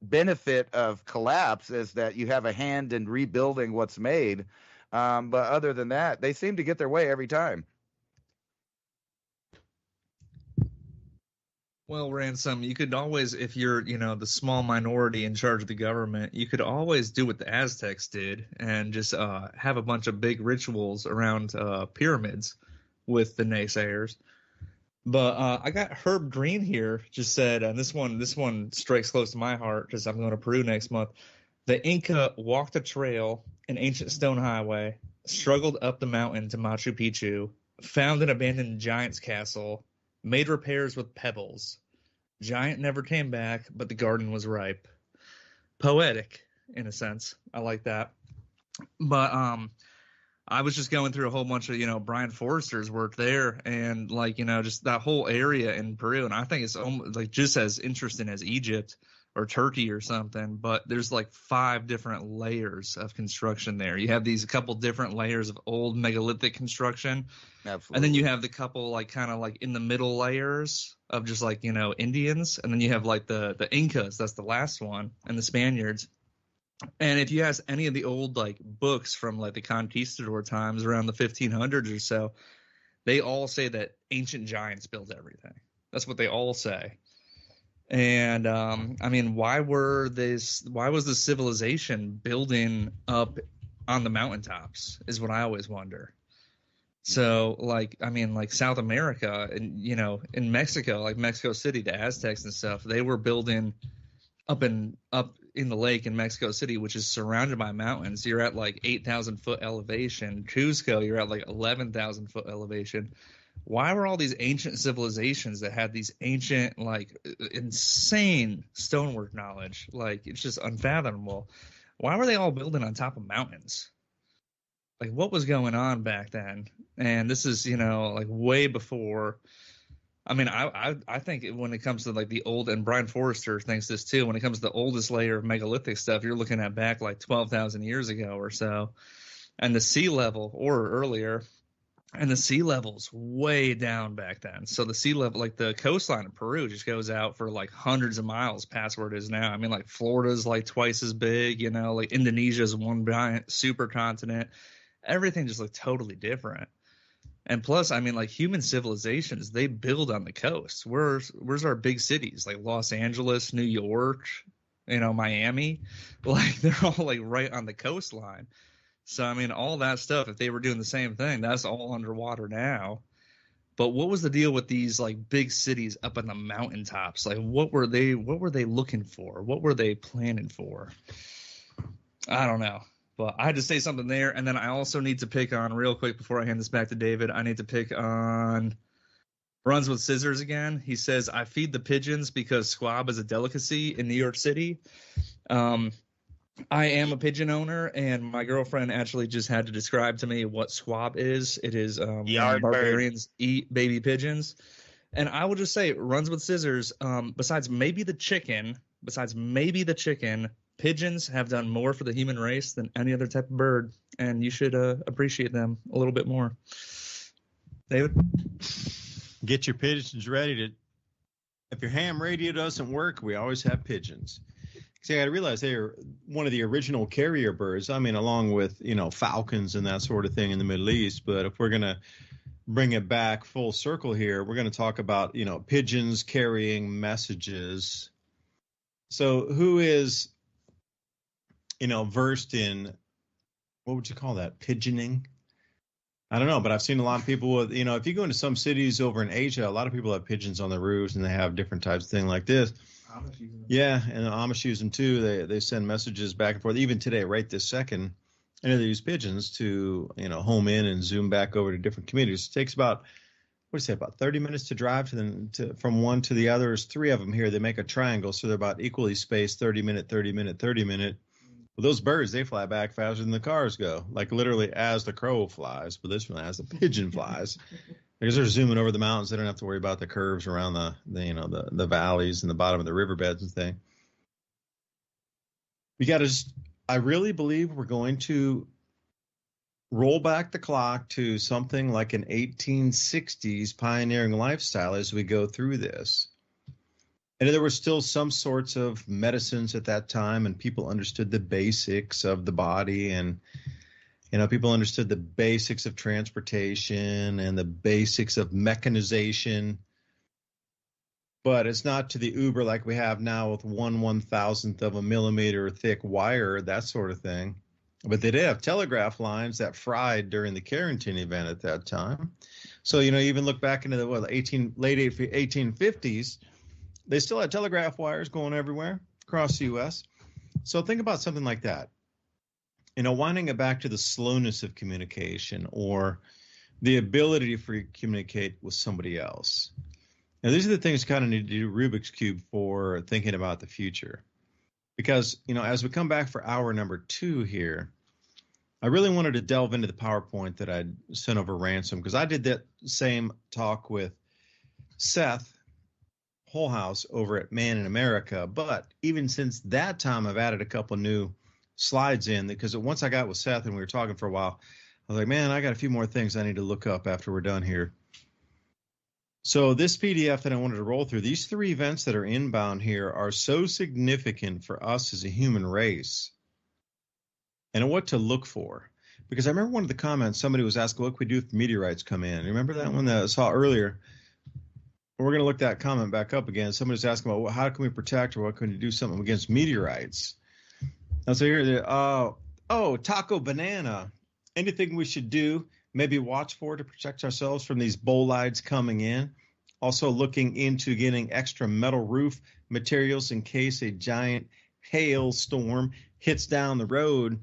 benefit of collapse, is that you have a hand in rebuilding what's made. But other than that, they seem to get their way every time. Well, Ransom, you could always, if you're, the small minority in charge of the government, you could always do what the Aztecs did and just have a bunch of big rituals around pyramids with the naysayers. But I got Herb Green here, just said, and this one strikes close to my heart because I'm going to Peru next month. The Inca walked a trail, an ancient stone highway, struggled up the mountain to Machu Picchu, found an abandoned giant's castle, made repairs with pebbles. Giant never came back, but the garden was ripe. Poetic, in a sense. I like that. But I was just going through a whole bunch of, Brian Forrester's work there, and just that whole area in Peru. And I think it's almost just as interesting as Egypt or Turkey or something, but there's 5 different layers of construction there. You have these couple different layers of old megalithic construction. Absolutely. And then you have the couple in the middle layers of just Indians. And then you have the Incas, that's the last one, and the Spaniards. And if you ask any of the old books from the conquistador times around the 1500s or so, they all say that ancient giants built everything. That's what they all say. And why was the civilization building up on the mountaintops is what I always wonder. So South America and in Mexico, Mexico City, the Aztecs and stuff, they were building up in the lake in Mexico City, which is surrounded by mountains. You're at 8,000 foot elevation. Cusco, you're at 11,000 foot elevation. Why were all these ancient civilizations that had these ancient, insane stonework knowledge, it's just unfathomable? Why were they all building on top of mountains? What was going on back then? And this is, way before. I think when it comes to the old, and Brian Forrester thinks this too, when it comes to the oldest layer of megalithic stuff, you're looking at back 12,000 years ago or so, and the sea level or earlier And the sea level's way down back then. So the sea level, like the coastline of Peru, just goes out for like hundreds of miles past where it is now. I mean, like Florida's like twice as big, you know, like Indonesia's one giant supercontinent. Everything just looked totally different. And plus, I mean, like human civilizations, they build on the coast. Where's our big cities like Los Angeles, New York, you know, Miami? Like they're all like right on the coastline. So, I mean, all that stuff, if they were doing the same thing, that's all underwater now. But what was the deal with these like big cities up on the mountaintops? Like what were they looking for? What were they planning for? I don't know. But I had to say something there. And then I also need to pick on, real quick before I hand this back to David, I need to pick on Runs with Scissors again. He says, I feed the pigeons because squab is a delicacy in New York City. I am a pigeon owner, and my girlfriend actually just had to describe to me what squab is. It is when barbarians eat baby pigeons. And I will just say, Runs with Scissors, besides maybe the chicken, pigeons have done more for the human race than any other type of bird, and you should appreciate them a little bit more. David? Get your pigeons ready to. If your ham radio doesn't work, we always have pigeons. See, I realize they are one of the original carrier birds. I mean, along with, you know, falcons and that sort of thing in the Middle East. But if we're going to bring it back full circle here, we're going to talk about, you know, pigeons carrying messages. So who is, you know, versed in, what would you call that, pigeoning? I don't know, but I've seen a lot of people with, you know, if you go into some cities over in Asia, a lot of people have pigeons on their roofs and they have different types of things like this. Yeah, and the Amish use them too. They send messages back and forth. Even today, right this second, I know they use pigeons to, you know, home in and zoom back over to different communities. It takes about, what do you say, about 30 minutes to drive from one to the other. There's three of them here. They make a triangle, so they're about equally spaced, 30 minute, 30 minute, 30 minute. Well, those birds, they fly back faster than the cars go, like literally as the crow flies, but this one as the pigeon flies. Because they're zooming over the mountains, they don't have to worry about the curves around the valleys and the bottom of the riverbeds and thing. We got to I really believe we're going to roll back the clock to something like an 1860s pioneering lifestyle as we go through this. And there were still some sorts of medicines at that time, and people understood the basics of the body, and you know, people understood the basics of transportation and the basics of mechanization. But it's not to the uber like we have now with 1/1000th of a millimeter thick wire, that sort of thing. But they did have telegraph lines that fried during the Carrington event at that time. So, you know, even look back into the late 1850s, they still had telegraph wires going everywhere across the U.S. So think about something like that. You know, winding it back to the slowness of communication or the ability to communicate with somebody else. Now, these are the things you kind of need to do Rubik's Cube for thinking about the future. Because, you know, as we come back for hour number 2 here, I really wanted to delve into the PowerPoint that I'd sent over Ransom, because I did that same talk with Seth Wholehouse over at Man in America. But even since that time, I've added a couple new slides in, because once I got with Seth and we were talking for a while, I was like, man, I got a few more things I need to look up after we're done here. So this PDF that I wanted to roll through, these 3 events that are inbound here are so significant for us as a human race and what to look for. Because I remember one of the comments, somebody was asking, what can we do if meteorites come in? Remember that one that I saw earlier? We're going to look that comment back up again. Somebody's asking about, well, how can we protect, or what can we do something against meteorites? And so here, Taco Banana. Anything we should do, maybe watch for to protect ourselves from these bolides coming in. Also looking into getting extra metal roof materials in case a giant hailstorm hits down the road.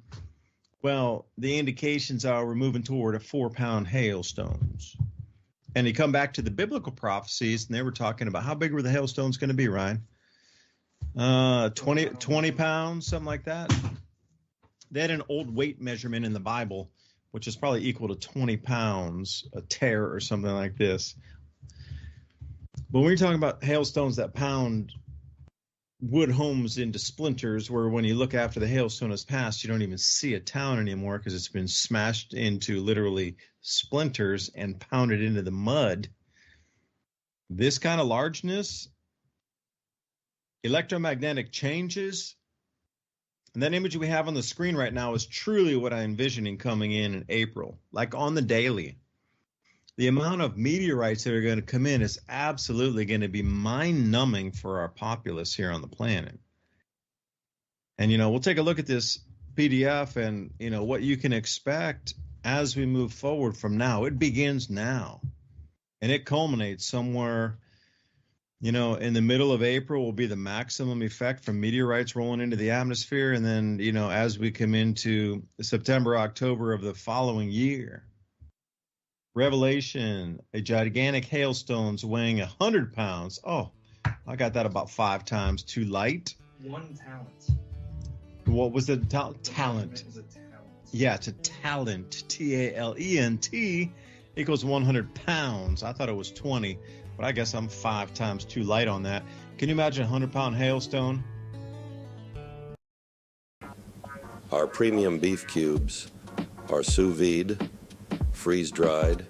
Well, the indications are we're moving toward a 4-pound hailstones. And you come back to the biblical prophecies, and they were talking about how big were the hailstones going to be, Ryan? 20 pounds, something like that. They had an old weight measurement in the Bible, which is probably equal to 20 pounds, a tear or something like this. But when you're talking about hailstones that pound wood homes into splinters, where when you look after the hailstone has passed, you don't even see a town anymore because it's been smashed into literally splinters and pounded into the mud. This kind of largeness, electromagnetic changes, and that image we have on the screen right now is truly what I'm envisioning coming in April, like on the daily. The amount of meteorites that are going to come in is absolutely going to be mind-numbing for our populace here on the planet. And, we'll take a look at this PDF and, what you can expect as we move forward from now. It begins now, and it culminates somewhere, in the middle of April will be the maximum effect from meteorites rolling into the atmosphere. And then, as we come into September, October of the following year, Revelation, a gigantic hailstones weighing 100 pounds. Oh, I got that about 5 times too light. 1 talent. What was the talent? Is a talent. Yeah, it's a talent. TALENT equals 100 pounds. I thought it was 20, but I guess I'm 5 times too light on that. Can you imagine a 100-pound hailstone? Our premium beef cubes are sous vide, freeze-dried,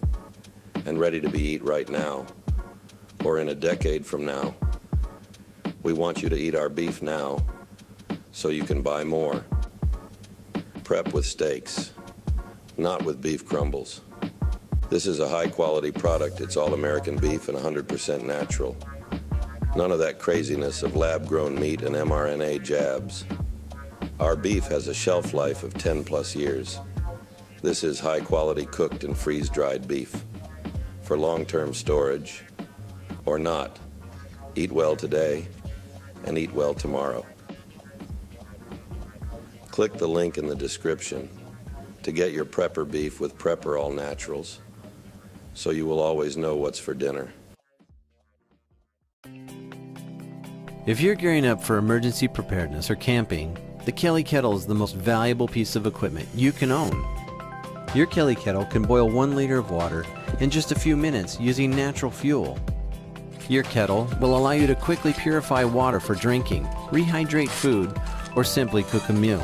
and ready to be eaten right now, or in a decade from now. We want you to eat our beef now, so you can buy more. Prep with steaks, not with beef crumbles. This is a high-quality product. It's all American beef and 100% natural. None of that craziness of lab-grown meat and mRNA jabs. Our beef has a shelf life of 10+ years. This is high-quality cooked and freeze-dried beef for long-term storage or not. Eat well today and eat well tomorrow. Click the link in the description to get your Prepper beef with Prepper All Naturals, so you will always know what's for dinner. If you're gearing up for emergency preparedness or camping, the Kelly Kettle is the most valuable piece of equipment you can own. Your Kelly Kettle can boil 1 liter of water in just a few minutes using natural fuel. Your kettle will allow you to quickly purify water for drinking, rehydrate food, or simply cook a meal.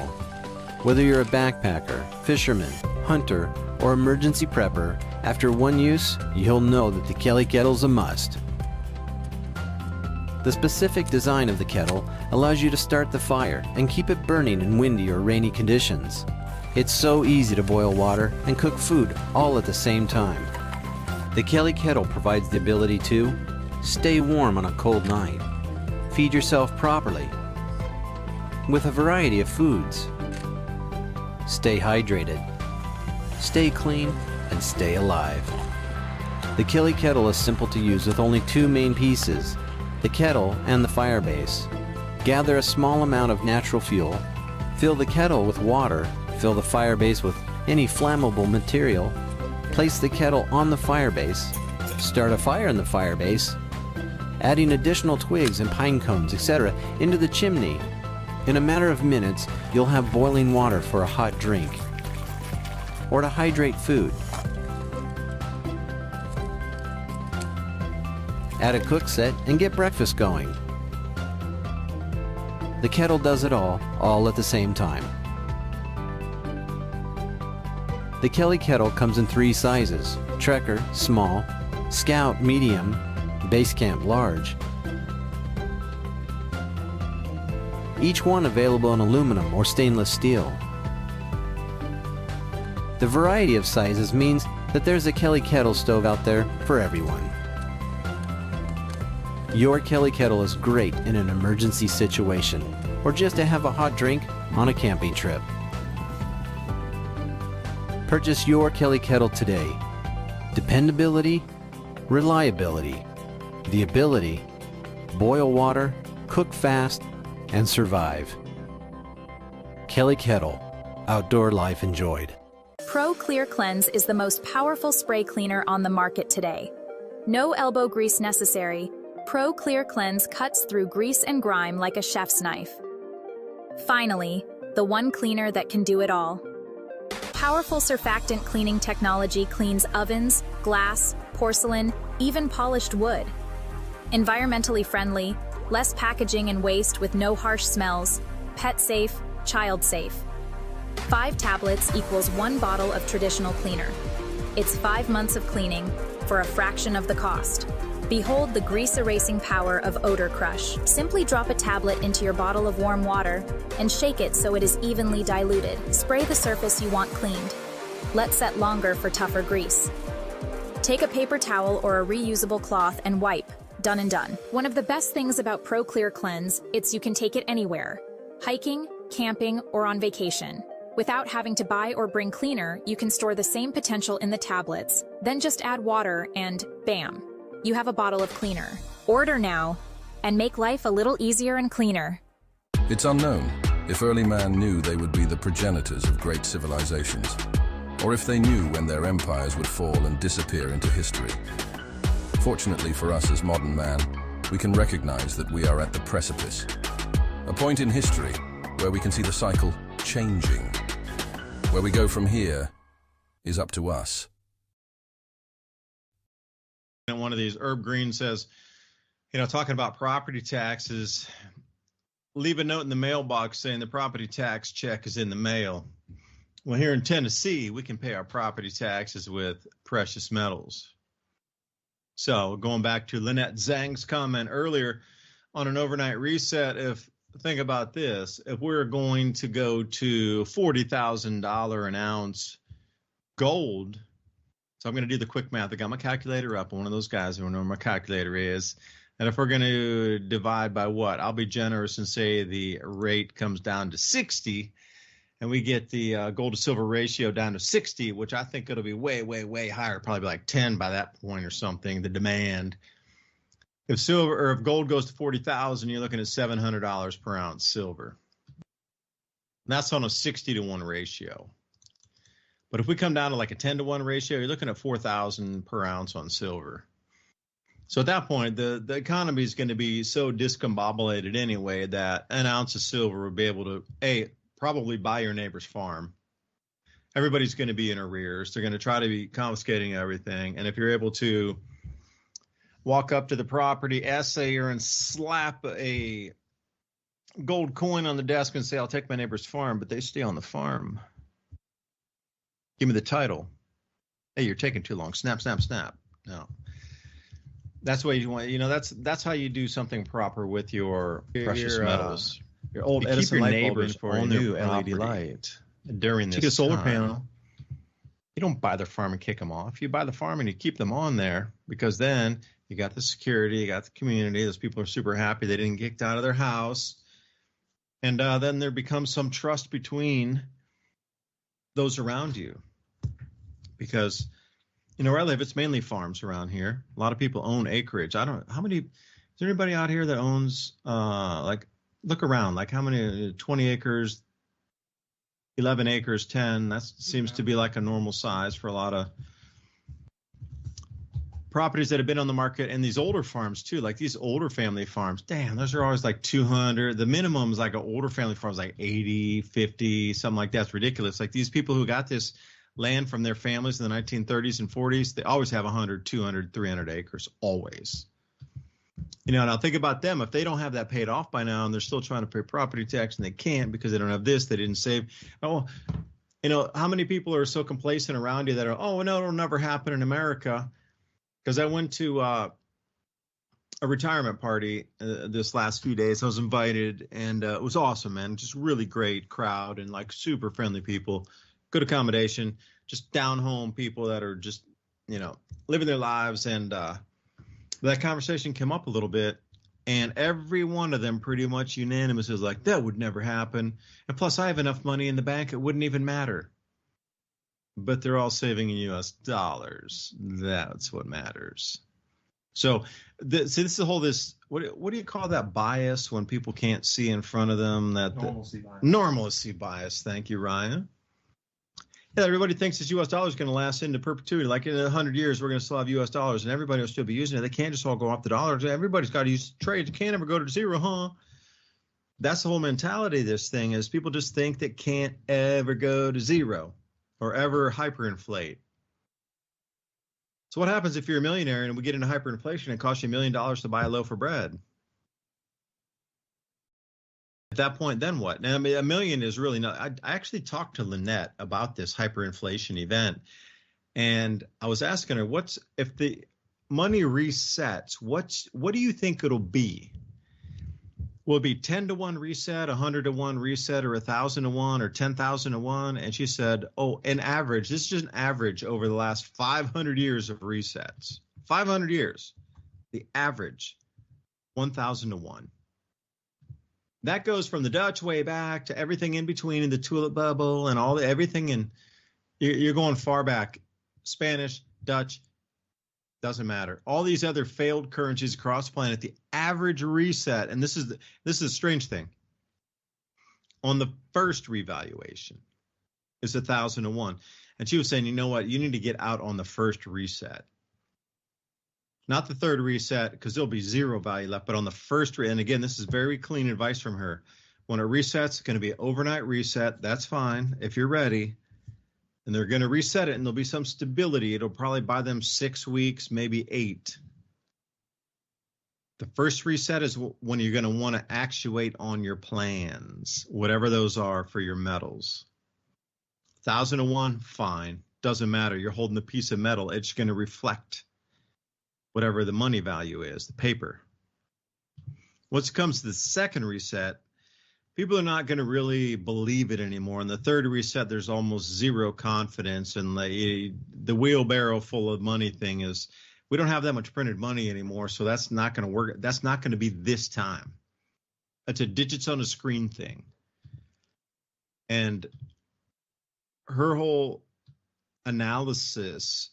Whether you're a backpacker, fisherman, hunter, or emergency prepper, after one use, you'll know that the Kelly Kettle's a must. The specific design of the kettle allows you to start the fire and keep it burning in windy or rainy conditions. It's so easy to boil water and cook food all at the same time. The Kelly Kettle provides the ability to stay warm on a cold night, feed yourself properly with a variety of foods, stay hydrated, stay clean, and stay alive. The Kelly Kettle is simple to use with only 2 main pieces, the kettle and the fire base. Gather a small amount of natural fuel, fill the kettle with water, fill the fire base with any flammable material, place the kettle on the fire base, start a fire in the fire base, adding additional twigs and pine cones, etc. into the chimney. In a matter of minutes, you'll have boiling water for a hot drink or to hydrate food. Add a cook set and get breakfast going. The kettle does it all at the same time. The Kelly Kettle comes in 3 sizes: Trekker, small; Scout, medium; Base Camp, large. Each one available in aluminum or stainless steel. The variety of sizes means that there's a Kelly Kettle stove out there for everyone. Your Kelly Kettle is great in an emergency situation or just to have a hot drink on a camping trip. Purchase your Kelly Kettle today. Dependability, reliability, the ability, boil water, cook fast, and survive. Kelly Kettle, outdoor life enjoyed. Pro Clear Cleanse is the most powerful spray cleaner on the market today. No elbow grease necessary. Pro Clear Cleanse cuts through grease and grime like a chef's knife. Finally, the one cleaner that can do it all. Powerful surfactant cleaning technology cleans ovens, glass, porcelain, even polished wood. Environmentally friendly, Less packaging and waste with no harsh smells. Pet safe, child safe. 5 tablets equals 1 bottle of traditional cleaner. It's 5 months of cleaning for a fraction of the cost. Behold the grease-erasing power of Odor Crush. Simply drop a tablet into your bottle of warm water and shake it so it is evenly diluted. Spray the surface you want cleaned. Let set longer for tougher grease. Take a paper towel or a reusable cloth and wipe. Done and done. One of the best things about Pro Clear Cleanse, it's you can take it anywhere. Hiking, camping, or on vacation. Without having to buy or bring cleaner, you can store the same potential in the tablets, then just add water and bam, you have a bottle of cleaner. Order now and make life a little easier and cleaner. It's unknown if early man knew they would be the progenitors of great civilizations, or if they knew when their empires would fall and disappear into history. Fortunately for us as modern man, we can recognize that we are at the precipice, a point in history where we can see the cycle changing. Where we go from here is up to us. And one of these, Herb Green says, talking about property taxes, leave a note in the mailbox saying the property tax check is in the mail. Well, here in Tennessee, we can pay our property taxes with precious metals. So going back to Lynette Zhang's comment earlier on an overnight reset, think about this, if we're going to go to $40,000 an ounce gold, so I'm going to do the quick math. I got my calculator up. I'm one of those guys who know where my calculator is. And if we're going to divide by what? I'll be generous and say the rate comes down to 60, and we get the gold to silver ratio down to 60, which I think it'll be way, way, way higher, probably like 10 by that point or something, the demand. If gold goes to 40,000, you're looking at $700 per ounce silver. And that's on a 60-to-1 ratio. But if we come down to like a 10-to-1 ratio, you're looking at 4,000 per ounce on silver. So at that point, the economy is going to be so discombobulated anyway that an ounce of silver would be able to, probably buy your neighbor's farm. Everybody's going to be in arrears. They're going to try to be confiscating everything. And if you're able to walk up to the property assayer and slap a gold coin on the desk and say, I'll take my neighbor's farm, but they stay on the farm. Give me the title. Hey, you're taking too long. Snap, snap, snap. No. That's what you want. That's how you do something proper with your precious metals. Your old You Edison keep your light bulb neighbors for a on their new property LED light. during this Take a solar time. panel. You don't buy their farm and kick them off. You buy the farm and you keep them on there, because then you got the security, you got the community. Those people are super happy they didn't get kicked out of their house. And then there becomes some trust between those around you. Because, where I live, it's mainly farms around here. A lot of people own acreage. Is there anybody out here that owns, look around, how many, 20 acres, 11 acres, 10, that seems to be like a normal size for a lot of properties that have been on the market. And these older farms too, like these older family farms, damn, those are always like 200. The minimum is like an older family farm is like 80, 50, something like that. It's ridiculous. Like these people who got this land from their families in the 1930s and 40s, they always have 100, 200, 300 acres, always. And I'll think about them. If they don't have that paid off by now and they're still trying to pay property tax and they can't because they don't have this, they didn't save. Oh, how many people are so complacent around you that are, oh, no, it'll never happen in America? Because I went to a retirement party this last few days. I was invited, and it was awesome, man. Just really great crowd and like super friendly people, good accommodation, just down home people that are just, living their lives. And that conversation came up a little bit, and every one of them pretty much unanimous is like, that would never happen. And plus I have enough money in the bank, it wouldn't even matter. But they're all saving in U.S. dollars. That's what matters. So this is what do you call that bias when people can't see in front of them? Normalcy bias. Normalcy bias. Thank you, Ryan. Yeah, everybody thinks this U.S. dollar is going to last into perpetuity. Like in 100 years, we're going to still have U.S. dollars, and everybody will still be using it. They can't just all go off the dollars. Everybody's got to use trade. You can't ever go to zero, huh? That's the whole mentality of this thing, is people just think that can't ever go to zero or ever hyperinflate. So what happens if you're a millionaire and we get into hyperinflation and it costs you $1 million to buy a loaf of bread? that point, then what? Now, I mean, $1 million is really not. I actually talked to Lynette about this hyperinflation event, and I was asking her, what's if the money resets? What do you think it'll be? Will it be 10 to 1 reset, 100 to 1 reset, or 1,000 to 1, or 10,000 to 1? And she said, oh, an average. This is just an average over the last 500 years of resets. 500 years, the average, 1,000 to 1. That goes from the Dutch way back to everything in between, in the tulip bubble and everything. And you're going far back. Spanish, Dutch, doesn't matter. All these other failed currencies across the planet, the average reset, and this is a strange thing. On the first revaluation is 1,000 to 1. And she was saying, you know what? You need to get out on the first reset. Not the third reset, because there'll be zero value left, but on the first, and again, this is very clean advice from her. When it resets, it's going to be an overnight reset. That's fine if you're ready. And they're going to reset it, and there'll be some stability. It'll probably buy them 6 weeks, maybe 8. The first reset is when you're going to want to actuate on your plans, whatever those are for your metals. 1,000 to 1, fine. Doesn't matter. You're holding a piece of metal. It's going to reflect whatever the money value is, the paper. Once it comes to the second reset, people are not going to really believe it anymore. And the third reset, there's almost zero confidence. And the wheelbarrow full of money thing is, we don't have that much printed money anymore, so that's not going to work. That's not going to be this time. It's a digits on a screen thing. And her whole analysis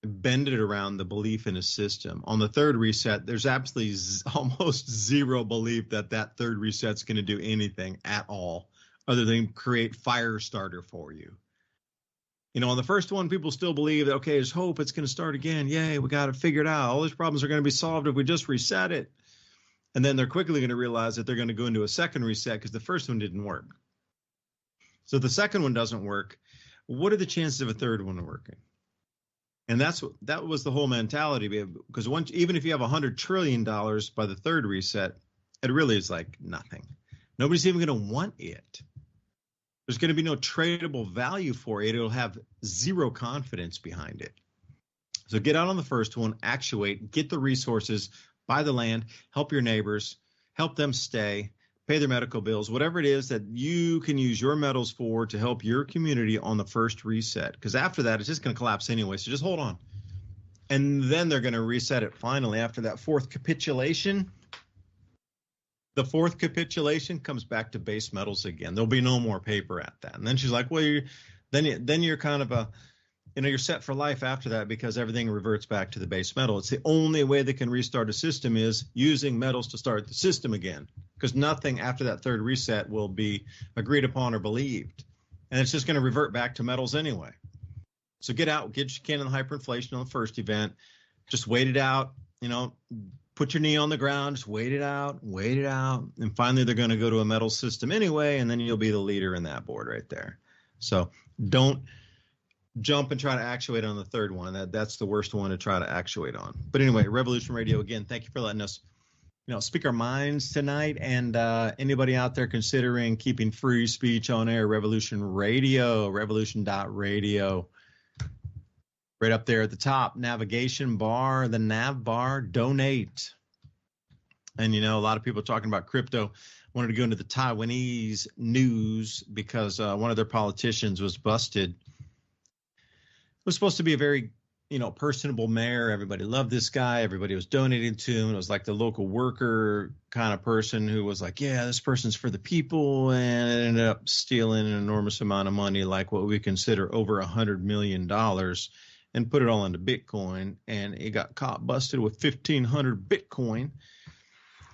bended around the belief in a system. On the third reset, there's absolutely almost zero belief that third reset's going to do anything at all other than create fire starter for you. You know, on the first one, people still believe that, okay, there's hope, it's going to start again. Yay, we got to figure it out. All these problems are going to be solved if we just reset it. And then they're quickly going to realize that they're going to go into a second reset because the first one didn't work. So if the second one doesn't work, what are the chances of a third one working? And that was the whole mentality, because even if you have $100 trillion by the third reset, it really is like nothing. Nobody's even going to want it. There's going to be no tradable value for it. It'll have zero confidence behind it. So get out on the first one, actuate, get the resources, buy the land, help your neighbors, help them stay, pay their medical bills, whatever it is that you can use your metals for to help your community on the first reset. Because after that, it's just going to collapse anyway. So just hold on. And then they're going to reset it finally after that fourth capitulation. The fourth capitulation comes back to base metals again. There'll be no more paper at that. And then she's like, well, then you're kind of you're set for life after that, because everything reverts back to the base metal. It's the only way they can restart a system is using metals to start the system again, because nothing after that third reset will be agreed upon or believed. And it's just going to revert back to metals anyway. So get out, get your can in the hyperinflation on the first event. Just wait it out, put your knee on the ground, just wait it out. And finally, they're going to go to a metal system anyway, and then you'll be the leader in that board right there. So don't jump and try to actuate on the third one. That's the worst one to try to actuate on. But anyway, Revolution Radio, again, thank you for letting us speak our minds tonight. And anybody out there considering keeping free speech on air, Revolution Radio, revolution.radio. Right up there at the top, navigation bar, the nav bar, donate. And, a lot of people are talking about crypto. Wanted to go into the Taiwanese news because one of their politicians was busted. It was supposed to be a very, personable mayor. Everybody loved this guy. Everybody was donating to him. It was like the local worker kind of person who was like, yeah, this person's for the people, and it ended up stealing an enormous amount of money, like what we consider over $100 million, and put it all into Bitcoin. And he got caught busted with 1,500 Bitcoin.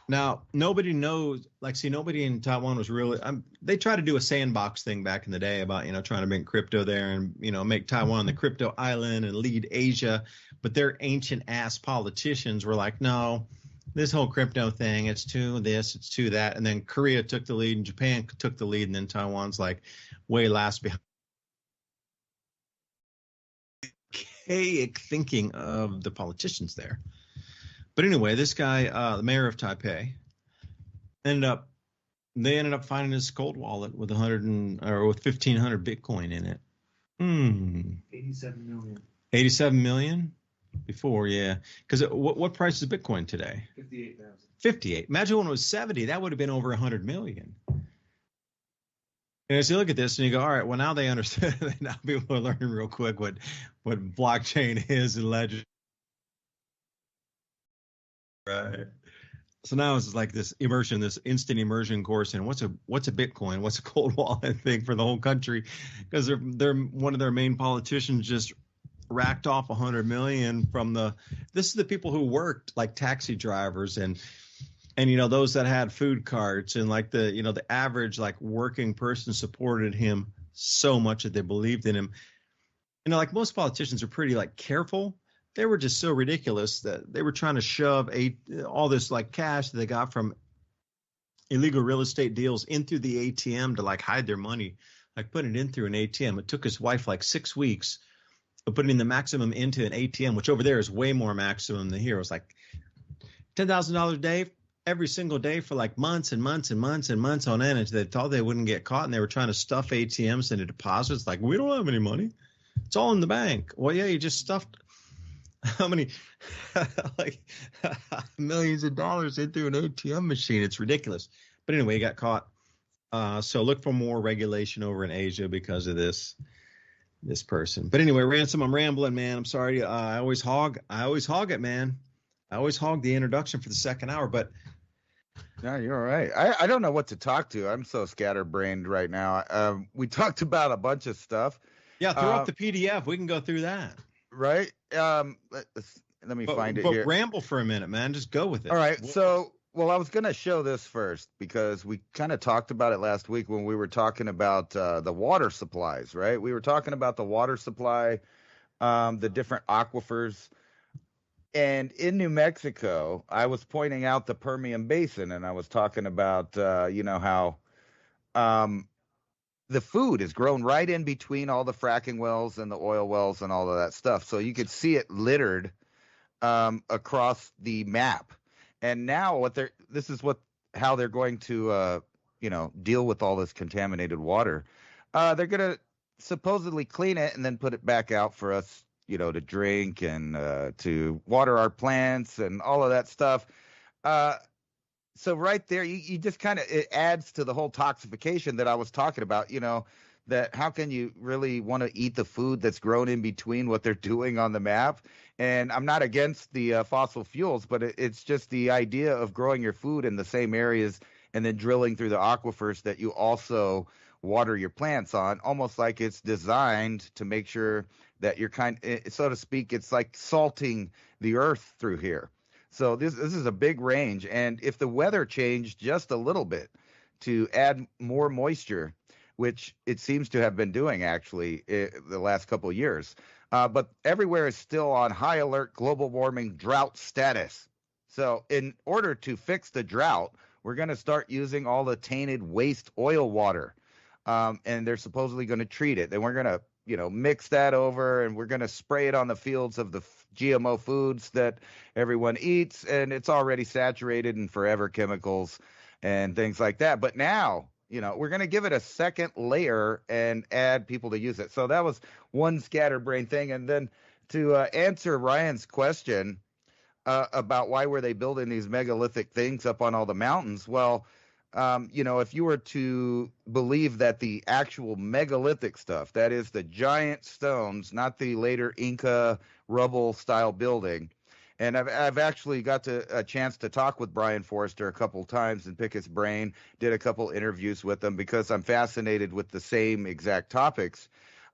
Now, nobody knows, nobody in Taiwan was really, they tried to do a sandbox thing back in the day about, trying to bring crypto there and, make Taiwan the crypto island and lead Asia. But their ancient ass politicians were like, no, this whole crypto thing, it's too this, it's too that. And then Korea took the lead and Japan took the lead. And then Taiwan's like way last behind. Archaic thinking of the politicians there. But anyway, this guy, the mayor of Taipei, ended up They ended up finding his gold wallet with 1,500 Bitcoin in it. 87 million. 87 million before, yeah. Because what price is Bitcoin today? 58,000. 58. Imagine when it was 70, that would have been over 100 million. And as you look at this and you go, all right, well, now they understand. Now people are learning real quick what blockchain is and ledger. Right. So now it's like this immersion, this instant immersion course in what's a Bitcoin, what's a cold wallet thing for the whole country, because they're one of their main politicians just racked off 100 million from this is the people who worked like taxi drivers and those that had food carts, and like the average like working person supported him so much that they believed in him. Like most politicians are pretty like careful. They were just so ridiculous that they were trying to shove all this like cash that they got from illegal real estate deals in through the ATM to like hide their money, like putting it in through an ATM. It took his wife like 6 weeks of putting the maximum into an ATM, which over there is way more maximum than here. It was like $10,000 a day, every single day for like months and months and months and months on end. And they thought they wouldn't get caught, and they were trying to stuff ATMs into deposits. Like, we don't have any money. It's all in the bank. Well, yeah, you just stuffed how many like millions of dollars into an ATM machine. It's ridiculous. But anyway, he got caught. So look for more regulation over in Asia because of this person. But anyway, Ransom, I'm rambling, man. I'm sorry. I always hog it, man. I always hog the introduction for the second hour, but no, you're all right. I don't know what to talk to. I'm so scatterbrained right now. We talked about a bunch of stuff. Yeah, throw up the PDF. We can go through that. Right. Let me find it here. But ramble for a minute, man. Just go with it. All right. So, I was going to show this first because we kind of talked about it last week when we were talking about the water supplies, right? We were talking about the water supply, the different aquifers. And in New Mexico, I was pointing out the Permian Basin, and I was talking about, how the food is grown right in between all the fracking wells and the oil wells and all of that stuff. So you could see it littered across the map. And now how they're going to, deal with all this contaminated water. They're going to supposedly clean it and then put it back out for us, to drink and to water our plants and all of that stuff. So right there, you just it adds to the whole toxification that I was talking about, that how can you really want to eat the food that's grown in between what they're doing on the map? And I'm not against the fossil fuels, but it's just the idea of growing your food in the same areas and then drilling through the aquifers that you also water your plants on, almost like it's designed to make sure that you're so to speak, it's like salting the earth through here. So this is a big range. And if the weather changed just a little bit to add more moisture, which it seems to have been doing actually the last couple of years, but everywhere is still on high alert global warming drought status. So in order to fix the drought, we're going to start using all the tainted waste oil water. And they're supposedly going to treat it. Then we're going to, mix that over, and we're going to spray it on the fields of the GMO foods that everyone eats. And it's already saturated in forever chemicals and things like that. But now, we're going to give it a second layer and add people to use it. So that was one scatterbrain thing. And then to answer Ryan's question about why were they building these megalithic things up on all the mountains? Well, if you were to believe that the actual megalithic stuff, that is the giant stones, not the later Inca rubble style building. And I've actually got a chance to talk with Brian Forrester a couple times and pick his brain, did a couple interviews with him because I'm fascinated with the same exact topics.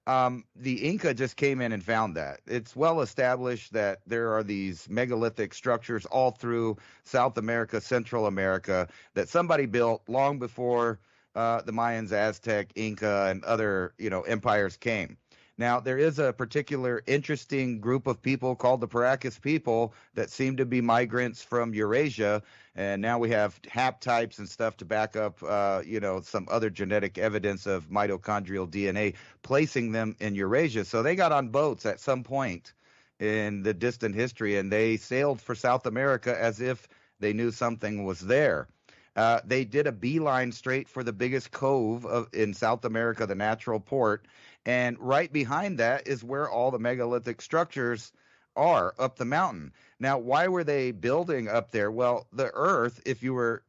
The Inca just came in and found that. It's well established that there are these megalithic structures all through South America, Central America, that somebody built long before the Mayans, Aztec, Inca, and other empires came. Now, there is a particular interesting group of people called the Paracas people that seem to be migrants from Eurasia. And now we have haptypes and stuff to back up, some other genetic evidence of mitochondrial DNA placing them in Eurasia. So they got on boats at some point in the distant history, and they sailed for South America as if they knew something was there. They did a beeline straight for the biggest cove in South America, the natural port. And right behind that is where all the megalithic structures are up the mountain. Now, why were they building up there? Well, the Earth, if you were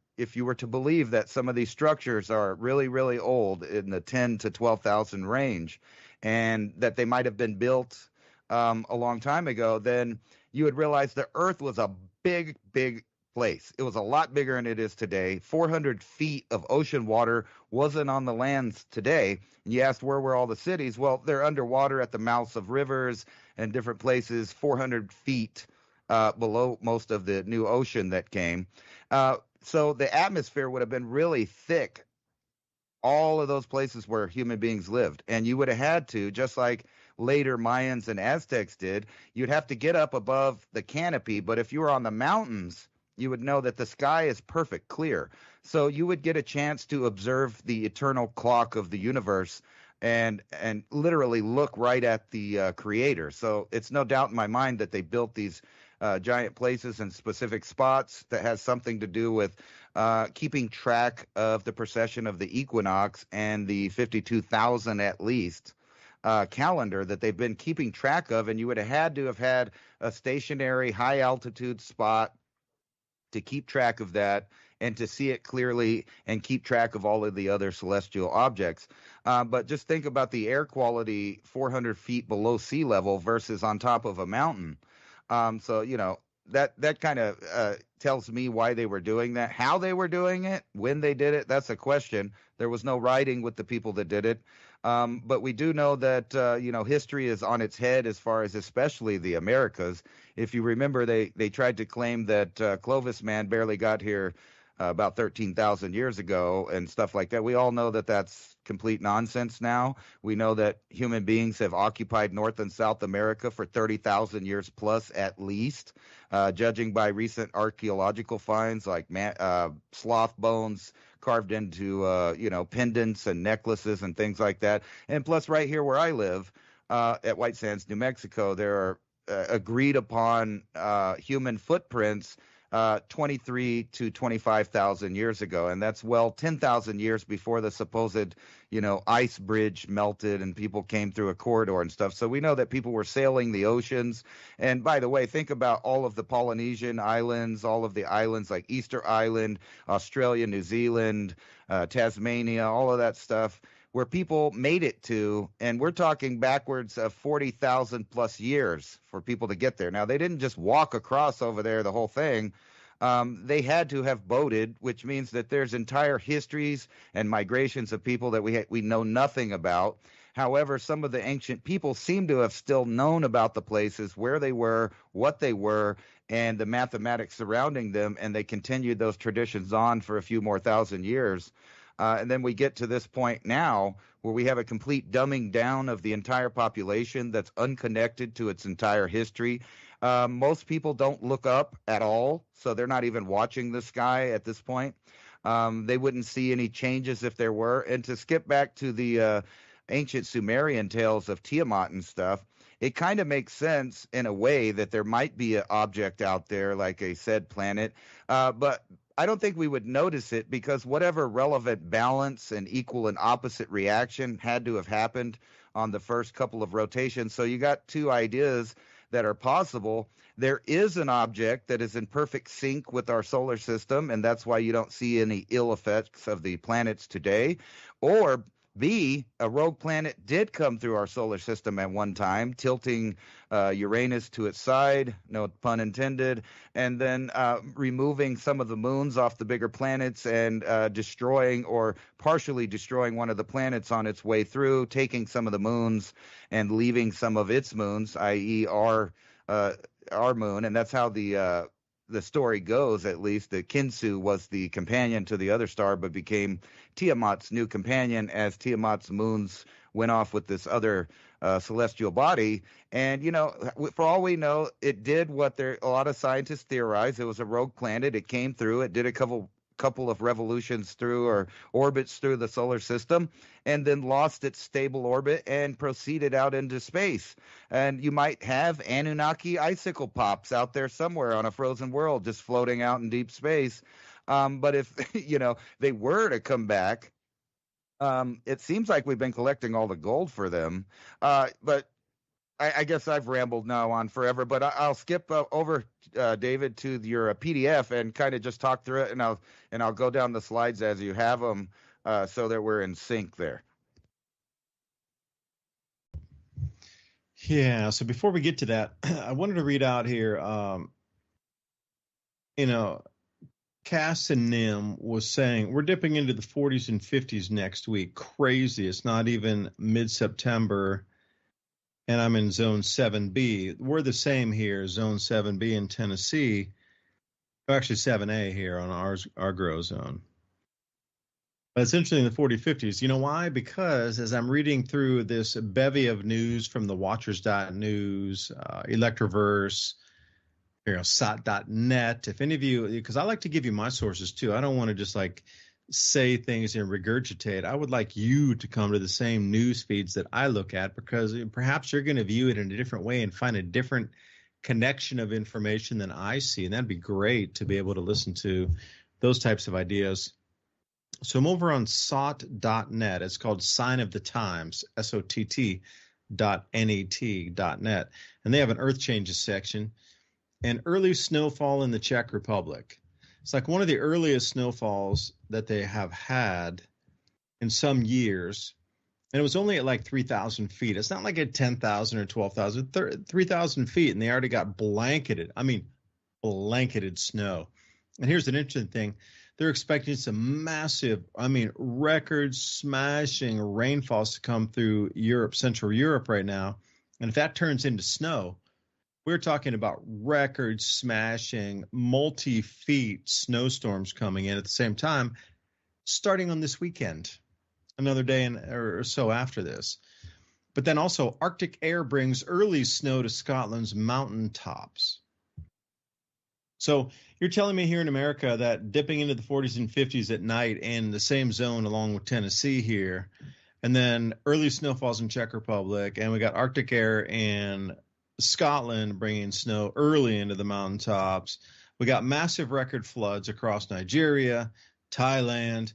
to believe that some of these structures are really, really old in the 10 to 12,000 range, and that they might have been built a long time ago, then you would realize the Earth was a big, big place. It was a lot bigger than it is today. 400 feet of ocean water wasn't on the lands today. And you asked where were all the cities? Well, they're underwater at the mouths of rivers and different places, 400 feet below most of the new ocean that came. So the atmosphere would have been really thick, all of those places where human beings lived. And you would have had to, just like later Mayans and Aztecs did, you'd have to get up above the canopy. But if you were on the mountains, you would know that the sky is perfect, clear. So you would get a chance to observe the eternal clock of the universe and literally look right at the creator. So it's no doubt in my mind that they built these giant places in specific spots that has something to do with keeping track of the precession of the equinox and the 52,000 at least calendar that they've been keeping track of. And you would have had to have had a stationary high altitude spot to keep track of that and to see it clearly and keep track of all of the other celestial objects. But just think about the air quality 400 feet below sea level versus on top of a mountain. So, you know, that kind of tells me why they were doing that. How they were doing it, when they did it, that's a question. There was no writing with the people that did it. But we do know that, you know, history is on its head as far as especially the Americas. If you remember, they tried to claim that Clovis man barely got here about 13,000 years ago and stuff like that. We all know that that's complete nonsense now. We know that human beings have occupied North and South America for 30,000 years plus at least, judging by recent archaeological finds like sloth bones carved into, you know, pendants and necklaces and things like that. And plus right here where I live at White Sands, New Mexico, there are agreed upon human footprints 23 to 25,000 years ago. And that's, well, 10,000 years before the supposed, you know, ice bridge melted and people came through a corridor and stuff. So we know that people were sailing the oceans. And by the way, think about all of the Polynesian islands, all of the islands like Easter Island, Australia, New Zealand, Tasmania, all of that stuff, where people made it to, and we're talking backwards of 40,000 plus years for people to get there. Now, they didn't just walk across over there, the whole thing. They had to have boated, which means that there's entire histories and migrations of people that we know nothing about. However, some of the ancient people seem to have still known about the places, where they were, what they were, and the mathematics surrounding them, and they continued those traditions on for a few more thousand years. And then we get to this point now where we have a complete dumbing down of the entire population that's unconnected to its entire history. Most people don't look up at all, so they're not even watching the sky at this point. They wouldn't see any changes if there were. And to skip back to the ancient Sumerian tales of Tiamat and stuff, it kind of makes sense in a way that there might be an object out there like a said planet, but I don't think we would notice it because whatever relevant balance and equal and opposite reaction had to have happened on the first couple of rotations. So you got two ideas that are possible. There is an object that is in perfect sync with our solar system, and that's why you don't see any ill effects of the planets today. Or B, a rogue planet did come through our solar system at one time, tilting Uranus to its side, no pun intended, and then removing some of the moons off the bigger planets and destroying or partially destroying one of the planets on its way through, taking some of the moons and leaving some of its moons, i.e. our moon. And that's how the story goes, at least. The Kinsu was the companion to the other star, but became Tiamat's new companion as Tiamat's moons went off with this other celestial body. And, you know, for all we know, it did what a lot of scientists theorize. It was a rogue planet. It came through. It did a couple of revolutions through or orbits through the solar system and then lost its stable orbit and proceeded out into space. And you might have Anunnaki icicle pops out there somewhere on a frozen world just floating out in deep space. But if, they were to come back, it seems like we've been collecting all the gold for them. But I guess I've rambled now on forever, but I'll skip over, David, to your PDF and kind of just talk through it, and I'll go down the slides as you have them, so that we're in sync there. Yeah. So before we get to that, I wanted to read out here. Cass and Nim was saying we're dipping into the 40s and 50s next week. Crazy. It's not even mid-September, and I'm in Zone 7B. We're the same here, Zone 7B in Tennessee. Actually, 7A here on our grow zone. But it's interesting in the 40s, 50s. You know why? Because as I'm reading through this bevy of news from the Watchers.news, Electroverse, SOT.net, if any of you, because I like to give you my sources too. I don't want to just like say things and regurgitate. I would like you to come to the same news feeds that I look at, because perhaps you're going to view it in a different way and find a different connection of information than I see. And that'd be great to be able to listen to those types of ideas. So I'm over on SOT.net. It's called Sign of the Times, SOTT.net. And they have an Earth Changes section. And early snowfall in the Czech Republic. It's like one of the earliest snowfalls that they have had in some years. And it was only at like 3,000 feet. It's not like at 10,000 or 12,000, 3,000 feet. And they already got blanketed snow. And here's an interesting thing. They're expecting some massive, record smashing rainfalls to come through Europe, Central Europe right now. And if that turns into snow, we're talking about record smashing, multi-feet snowstorms coming in at the same time, starting on this weekend, another day or so after this. But then also Arctic air brings early snow to Scotland's mountain tops. So you're telling me here in America that dipping into the 40s and 50s at night in the same zone along with Tennessee here, and then early snowfalls in Czech Republic, and we got Arctic air in Scotland bringing snow early into the mountaintops. We got massive record floods across Nigeria, Thailand,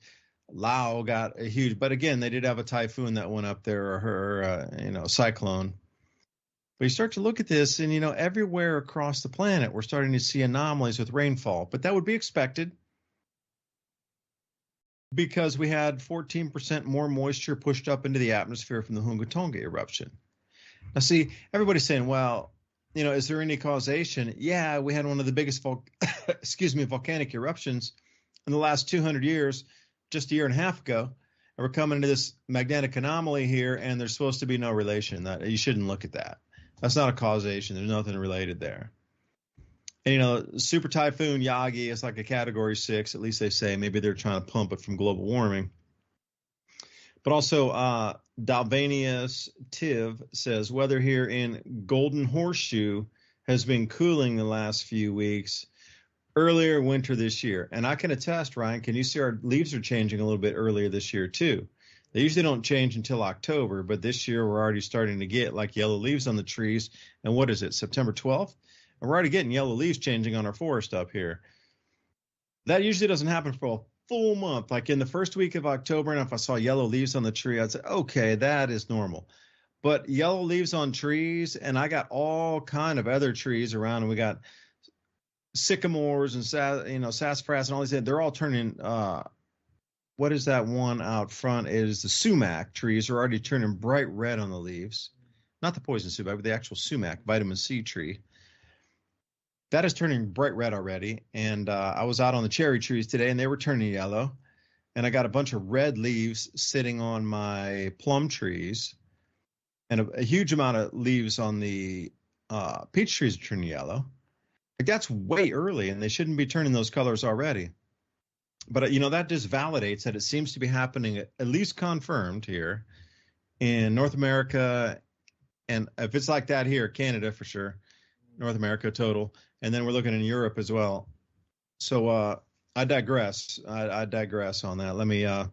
Laos got a huge, but again, they did have a typhoon that went up there, or cyclone. But you start to look at this, and everywhere across the planet, we're starting to see anomalies with rainfall. But that would be expected, because we had 14% more moisture pushed up into the atmosphere from the Hunga Tonga eruption. Now, see, everybody's saying, well, is there any causation? Yeah, we had one of the biggest volcanic eruptions in the last 200 years, just a year and a half ago. And we're coming into this magnetic anomaly here, and there's supposed to be no relation. That you shouldn't look at that. That's not a causation. There's nothing related there. And, Super Typhoon Yagi is like a Category 6, at least they say. Maybe they're trying to pump it from global warming. But also, Dalvanius Tiv says, weather here in Golden Horseshoe has been cooling the last few weeks, earlier winter this year. And I can attest, Ryan, can you see our leaves are changing a little bit earlier this year too? They usually don't change until October, but this year we're already starting to get like yellow leaves on the trees. And what is it, September 12th? And we're already getting yellow leaves changing on our forest up here. That usually doesn't happen for a full month. Like in the first week of October, and if I saw yellow leaves on the tree, I'd say, okay, that is normal. But yellow leaves on trees, and I got all kind of other trees around, and we got sycamores and sassafras and all these. They're all turning. What is that one out front? Is the sumac trees are already turning bright red on the leaves, not the poison sumac, but the actual sumac, vitamin C tree. That is turning bright red already. And I was out on the cherry trees today, and they were turning yellow. And I got a bunch of red leaves sitting on my plum trees, and a huge amount of leaves on the peach trees are turning yellow. Like, that's way early, and they shouldn't be turning those colors already. But, that just validates that it seems to be happening, at least confirmed here in North America. And if it's like that here, Canada for sure, North America total. And then we're looking in Europe as well. So I digress. I digress on that. Let me, all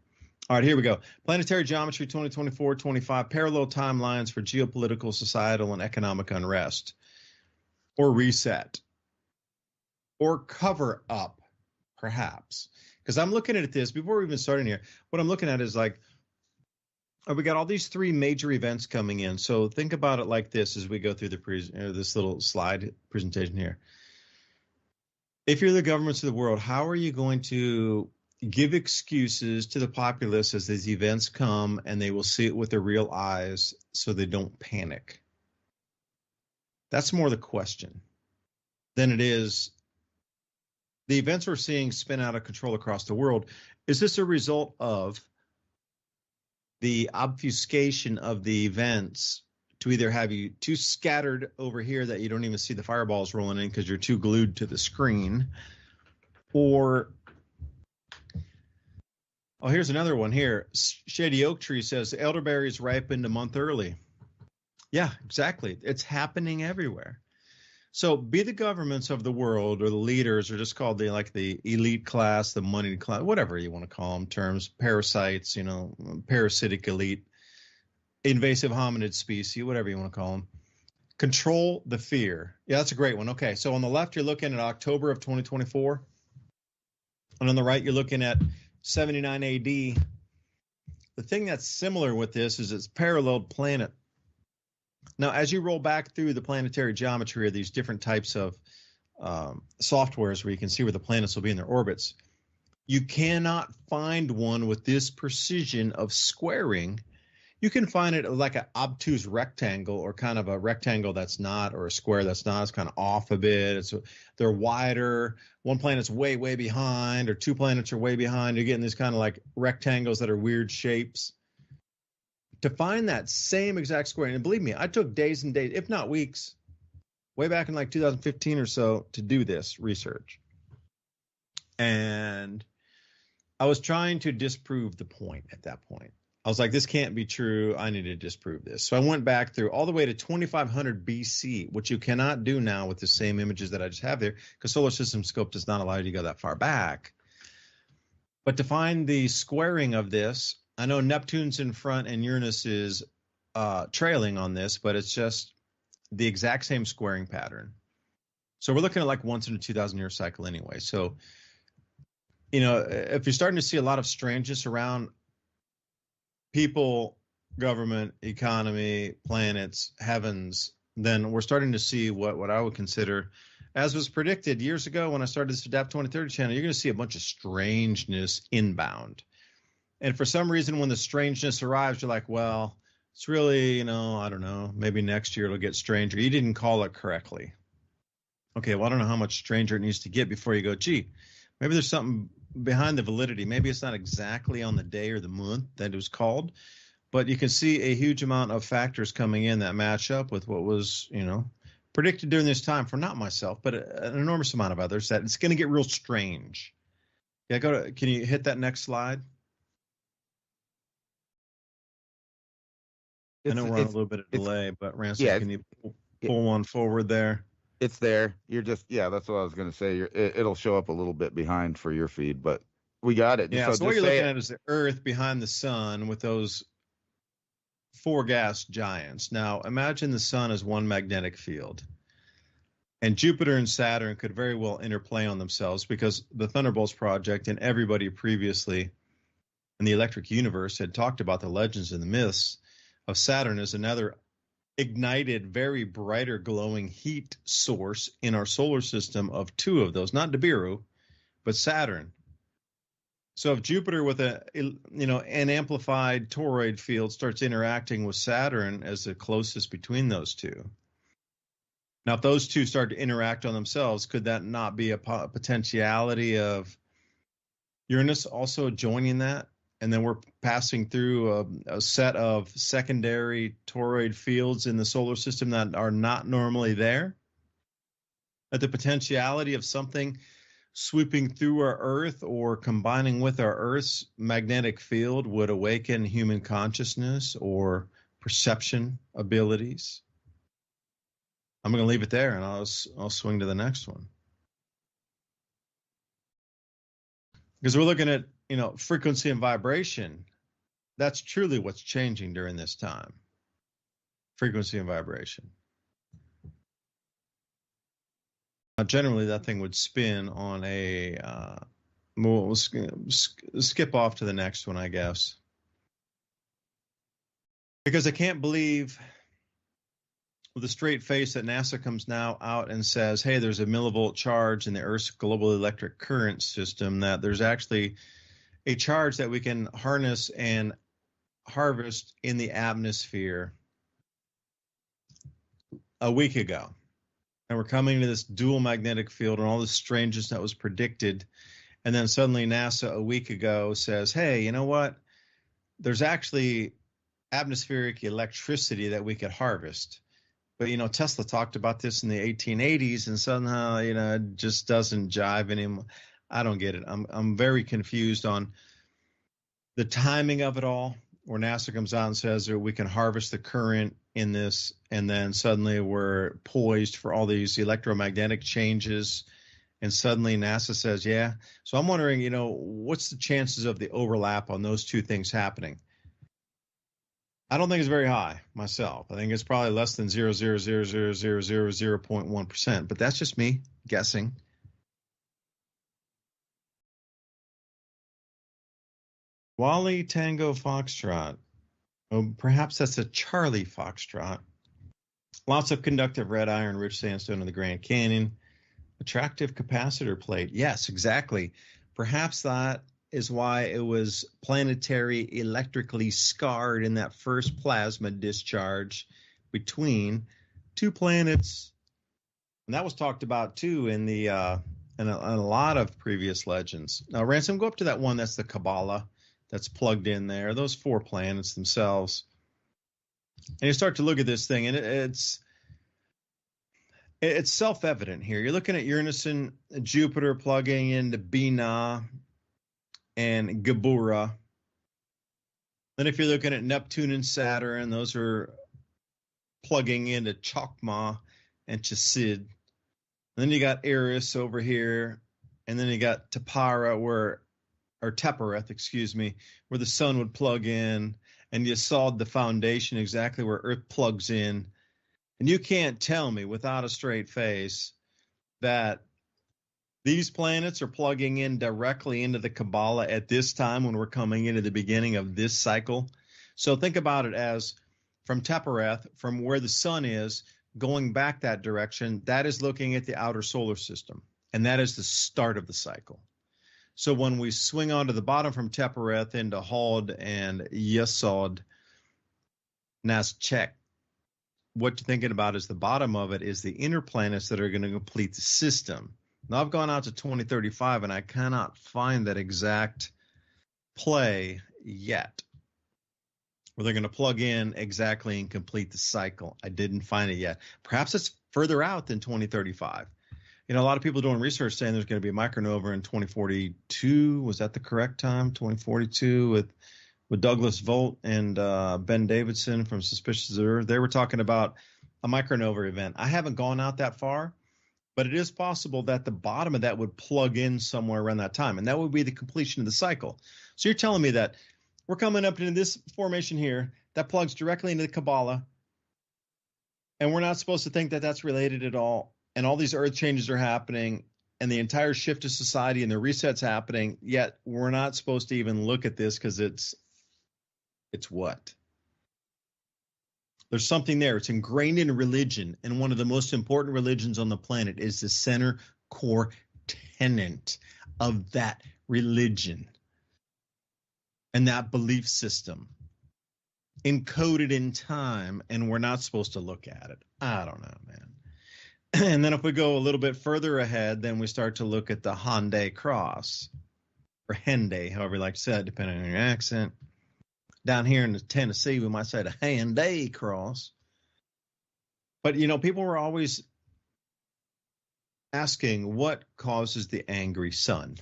right, here we go. Planetary Geometry 2024-25, parallel timelines for geopolitical, societal, and economic unrest, or reset, or cover up, perhaps. Because I'm looking at this, before we even starting here, what I'm looking at is like, we got all these three major events coming in. So think about it like this as we go through this little slide presentation here. If you're the governments of the world, how are you going to give excuses to the populace as these events come and they will see it with their real eyes so they don't panic? That's more the question than it is the events we're seeing spin out of control across the world. Is this a result of the obfuscation of the events to either have you too scattered over here that you don't even see the fireballs rolling in because you're too glued to the screen? Or, oh, here's another one here. Shady Oak Tree says elderberries ripened a month early. Yeah, exactly. It's happening everywhere. So be the governments of the world or the leaders, or just called the elite class, the moneyed class, whatever you want to call them terms, parasites, parasitic elite, invasive hominid species, whatever you want to call them. Control the fear. Yeah, that's a great one. Okay, so on the left, you're looking at October of 2024. And on the right, you're looking at 79 AD. The thing that's similar with this is it's paralleled planet. Now, as you roll back through the planetary geometry of these different types of softwares where you can see where the planets will be in their orbits, you cannot find one with this precision of squaring. You can find it like an obtuse rectangle, or kind of a rectangle that's not, or a square that's not. It's kind of off a bit. They're wider. One planet's way, way behind, or two planets are way behind. You're getting these kind of like rectangles that are weird shapes. To find that same exact square, and believe me, I took days and days, if not weeks, way back in like 2015 or so to do this research. And I was trying to disprove the point at that point. I was like, this can't be true. I need to disprove this. So I went back through all the way to 2500 BC, which you cannot do now with the same images that I just have there, because Solar System Scope does not allow you to go that far back. But to find the squaring of this, I know Neptune's in front and Uranus is trailing on this, but it's just the exact same squaring pattern. So we're looking at like once in a 2,000-year cycle anyway. So, if you're starting to see a lot of strangeness around people, government, economy, planets, heavens, then we're starting to see what I would consider, as was predicted years ago when I started this Adapt 2030 channel, you're going to see a bunch of strangeness inbound. And for some reason, when the strangeness arrives, you're like, well, it's really, I don't know, maybe next year it'll get stranger. You didn't call it correctly. Okay, well, I don't know how much stranger it needs to get before you go, gee, maybe there's something behind the validity. Maybe it's not exactly on the day or the month that it was called, but you can see a huge amount of factors coming in that match up with what was, predicted during this time for not myself, but an enormous amount of others, that it's going to get real strange. Yeah, can you hit that next slide? I know we're on a little bit of delay, but Ransom, can you pull one forward there? It's there. You're just, that's what I was going to say. It'll show up a little bit behind for your feed, but we got it. Yeah, so what you're looking at is the Earth behind the sun with those four gas giants. Now, imagine the sun as one magnetic field. And Jupiter and Saturn could very well interplay on themselves, because the Thunderbolts Project and everybody previously in the electric universe had talked about the legends and the myths of Saturn as another ignited, very brighter glowing heat source in our solar system of two of those, not Nibiru, but Saturn. So if Jupiter with an amplified toroid field starts interacting with Saturn as the closest between those two. Now, if those two start to interact on themselves, could that not be a potentiality of Uranus also joining that? And then we're passing through a set of secondary toroid fields in the solar system that are not normally there. That the potentiality of something sweeping through our Earth or combining with our Earth's magnetic field would awaken human consciousness or perception abilities. I'm going to leave it there, and I'll swing to the next one. Because we're looking at, frequency and vibration. That's truly what's changing during this time. Frequency and vibration. Now, generally, that thing would spin on a We'll skip off to the next one, I guess. Because I can't believe with a straight face that NASA comes now out and says, hey, there's a millivolt charge in the Earth's global electric current system, that there's actually a charge that we can harness and harvest in the atmosphere a week ago. And we're coming to this dual magnetic field and all this strangeness that was predicted. And then suddenly NASA a week ago says, hey, you know what? There's actually atmospheric electricity that we could harvest. But, you know, Tesla talked about this in the 1880s, and somehow, you know, it just doesn't jive anymore. I don't get it. I'm very confused on the timing of it all, where NASA comes out and says that we can harvest the current in this, and then suddenly we're poised for all these electromagnetic changes, and suddenly NASA says, yeah. So I'm wondering, you know, what's the chances of the overlap on those two things happening? I don't think it's very high myself. I think it's probably less than 0.1%, but that's just me guessing. Wally Tango Foxtrot. Oh, perhaps that's a Charlie Foxtrot. Lots of conductive red iron, rich sandstone in the Grand Canyon. Attractive capacitor plate. Yes, exactly. Perhaps that is why it was planetary electrically scarred in that first plasma discharge between two planets. And that was talked about too in the in a lot of previous legends. Now, Ransom, go up to that one that's the Kabbalah that's plugged in there, those 4 planets themselves. And you start to look at this thing, and it's self-evident here. You're looking at Uranus and Jupiter plugging into Binah and Gebura. Then if you're looking at Neptune and Saturn, those are plugging into Chokmah and Chesed. Then you got Eris over here, and then you got Tapara, or Tepereth, where the sun would plug in, and you saw the foundation exactly where Earth plugs in. And you can't tell me without a straight face that these planets are plugging in directly into the Kabbalah at this time when we're coming into the beginning of this cycle. So think about it as from Tepereth, from where the sun is, going back that direction, that is looking at the outer solar system, and that is the start of the cycle. So when we swing onto the bottom from Tepereth into Hod and Yesod, Naschek, what you're thinking about is the bottom of it is the inner planets that are going to complete the system. Now, I've gone out to 2035, and I cannot find that exact play yet, where they're going to plug in exactly and complete the cycle. I didn't find it yet. Perhaps it's further out than 2035. You know, a lot of people doing research saying there's going to be a micronova in 2042. Was that the correct time? 2042 with Douglas Volt and Ben Davidson from Suspicious Earth. They were talking about a micronova event. I haven't gone out that far, but it is possible that the bottom of that would plug in somewhere around that time, and that would be the completion of the cycle. So you're telling me that we're coming up into this formation here that plugs directly into the Kabbalah, and we're not supposed to think that that's related at all, and all these earth changes are happening, and the entire shift of society and the reset's happening, yet we're not supposed to even look at this because it's what? There's something there. It's ingrained in religion, and one of the most important religions on the planet is the center core tenet of that religion and that belief system encoded in time, and we're not supposed to look at it. I don't know, man. And then if we go a little bit further ahead, then we start to look at the Hyundai cross, or Hyundai, however you like to say it, depending on your accent. Down here in Tennessee, we might say the Hyundai cross. But, you know, people were always asking what causes the angry sun.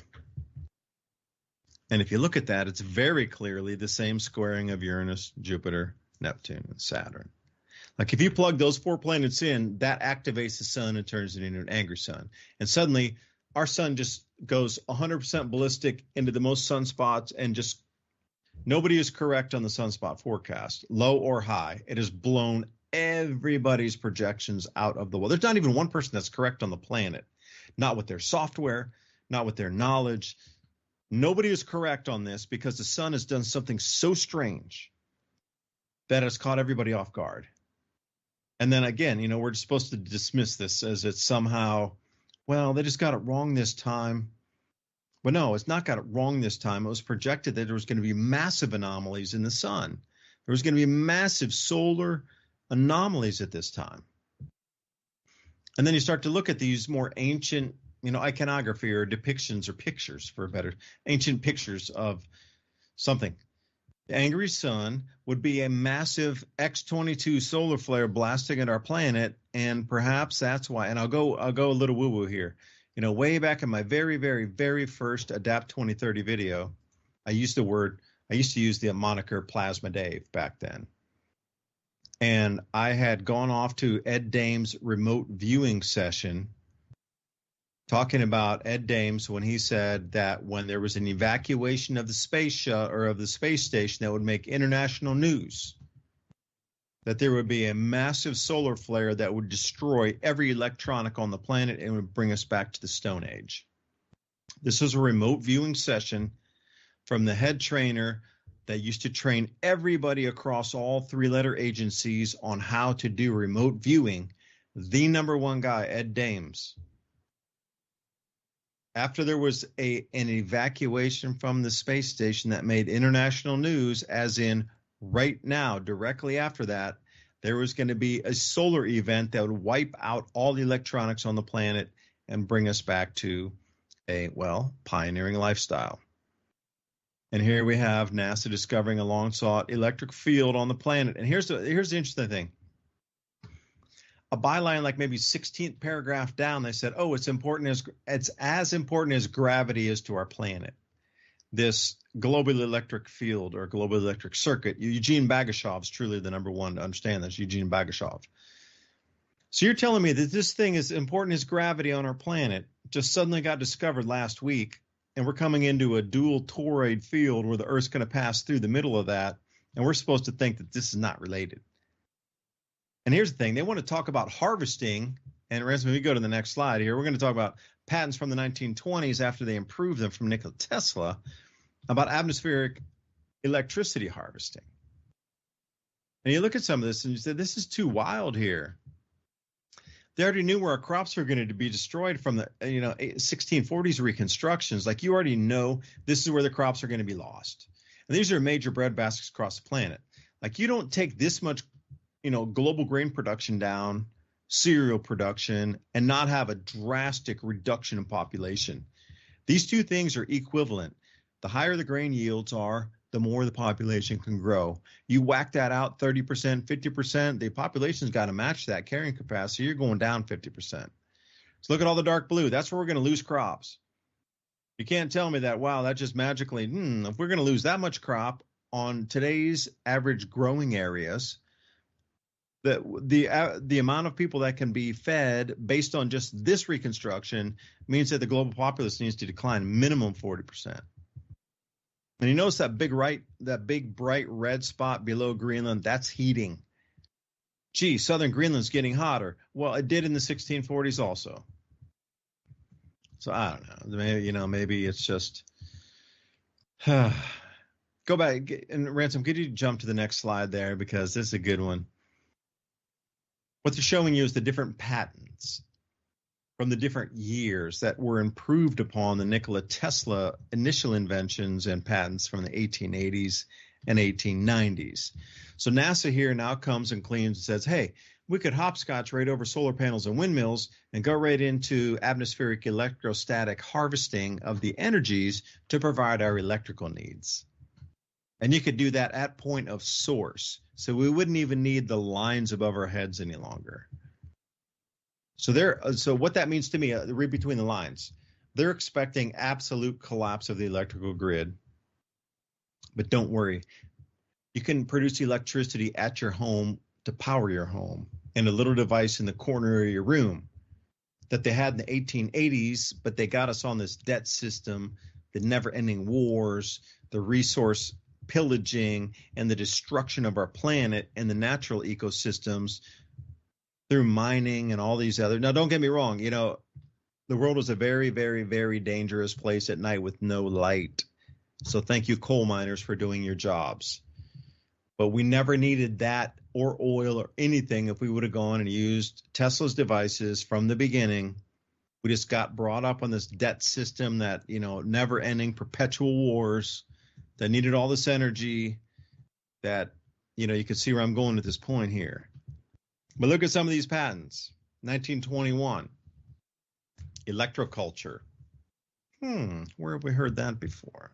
And if you look at that, it's very clearly the same squaring of Uranus, Jupiter, Neptune, and Saturn. Like if you plug those 4 planets in, that activates the sun and turns it into an angry sun. And suddenly our sun just goes 100% ballistic into the most sunspots, and just nobody is correct on the sunspot forecast, low or high. It has blown everybody's projections out of the wall. There's not even one person that's correct on the planet, not with their software, not with their knowledge. Nobody is correct on this because the sun has done something so strange that it's caught everybody off guard. And then again, we're just supposed to dismiss this as it's somehow, well, they just got it wrong this time. But no, it's not got it wrong this time. It was projected that there was going to be massive anomalies in the sun. There was going to be massive solar anomalies at this time. And then you start to look at these more ancient, iconography or depictions or pictures, for better, ancient pictures of something. The angry sun would be a massive X-22 solar flare blasting at our planet, and perhaps that's why. And I'll go a little woo-woo here. Way back in my very, very, very first Adapt 2030 video, I used to use the moniker Plasma Dave back then. And I had gone off to Ed Dames' remote viewing session, talking about Ed Dames when he said that when there was an evacuation of the space station that would make international news, that there would be a massive solar flare that would destroy every electronic on the planet and would bring us back to the Stone Age. This was a remote viewing session from the head trainer that used to train everybody across all three-letter agencies on how to do remote viewing, the number one guy, Ed Dames. After there was an evacuation from the space station that made international news, as in right now, directly after that, there was going to be a solar event that would wipe out all the electronics on the planet and bring us back to a, pioneering lifestyle. And here we have NASA discovering a long-sought electric field on the planet. And here's the interesting thing. A byline, like maybe 16th paragraph down, they said, it's as important as gravity is to our planet. This global electric field or global electric circuit. Eugene Bagashov is truly the number one to understand this, Eugene Bagashov. So you're telling me that this thing is important as gravity on our planet just suddenly got discovered last week, and we're coming into a dual toroid field where the Earth's going to pass through the middle of that, and we're supposed to think that this is not related. And here's the thing. They want to talk about harvesting, and Ransom, if we go to the next slide here, we're going to talk about patents from the 1920s after they improved them from Nikola Tesla about atmospheric electricity harvesting. And you look at some of this and you say, this is too wild here. They already knew where our crops were going to be destroyed from the 1640s reconstructions. Like, you already know this is where the crops are going to be lost. And these are major bread baskets across the planet. Like, you don't take this much, global grain production down, cereal production, and not have a drastic reduction in population. These two things are equivalent. The higher the grain yields are, the more the population can grow. You whack that out 30%, 50%, the population's got to match that carrying capacity. You're going down 50%. So look at all the dark blue. That's where we're going to lose crops. You can't tell me that, wow, that just magically, if we're going to lose that much crop on today's average growing areas, the amount of people that can be fed based on just this reconstruction means that the global populace needs to decline minimum 40%. And you notice that big bright red spot below Greenland, that's heating. Gee, southern Greenland's getting hotter. Well, it did in the 1640s also. So I don't know. Maybe it's just go back. And Ransom, could you jump to the next slide there, because this is a good one. What they're showing you is the different patents from the different years that were improved upon the Nikola Tesla initial inventions and patents from the 1880s and 1890s. So NASA here now comes and claims and says, hey, we could hopscotch right over solar panels and windmills and go right into atmospheric electrostatic harvesting of the energies to provide our electrical needs. And you could do that at point of source. So we wouldn't even need the lines above our heads any longer. So what that means to me, read between the lines, they're expecting absolute collapse of the electrical grid. But don't worry, you can produce electricity at your home to power your home in a little device in the corner of your room that they had in the 1880s, but they got us on this debt system, the never-ending wars, the resource pillaging, and the destruction of our planet and the natural ecosystems through mining and all these other. Now, don't get me wrong, The world is a very, very, very dangerous place at night with no light. So thank you, coal miners, for doing your jobs. But we never needed that or oil or anything if we would have gone and used Tesla's devices from the beginning. We just got brought up on this debt system that, never ending perpetual wars that needed all this energy that, you can see where I'm going at this point here. But look at some of these patents. 1921, electroculture. Where have we heard that before?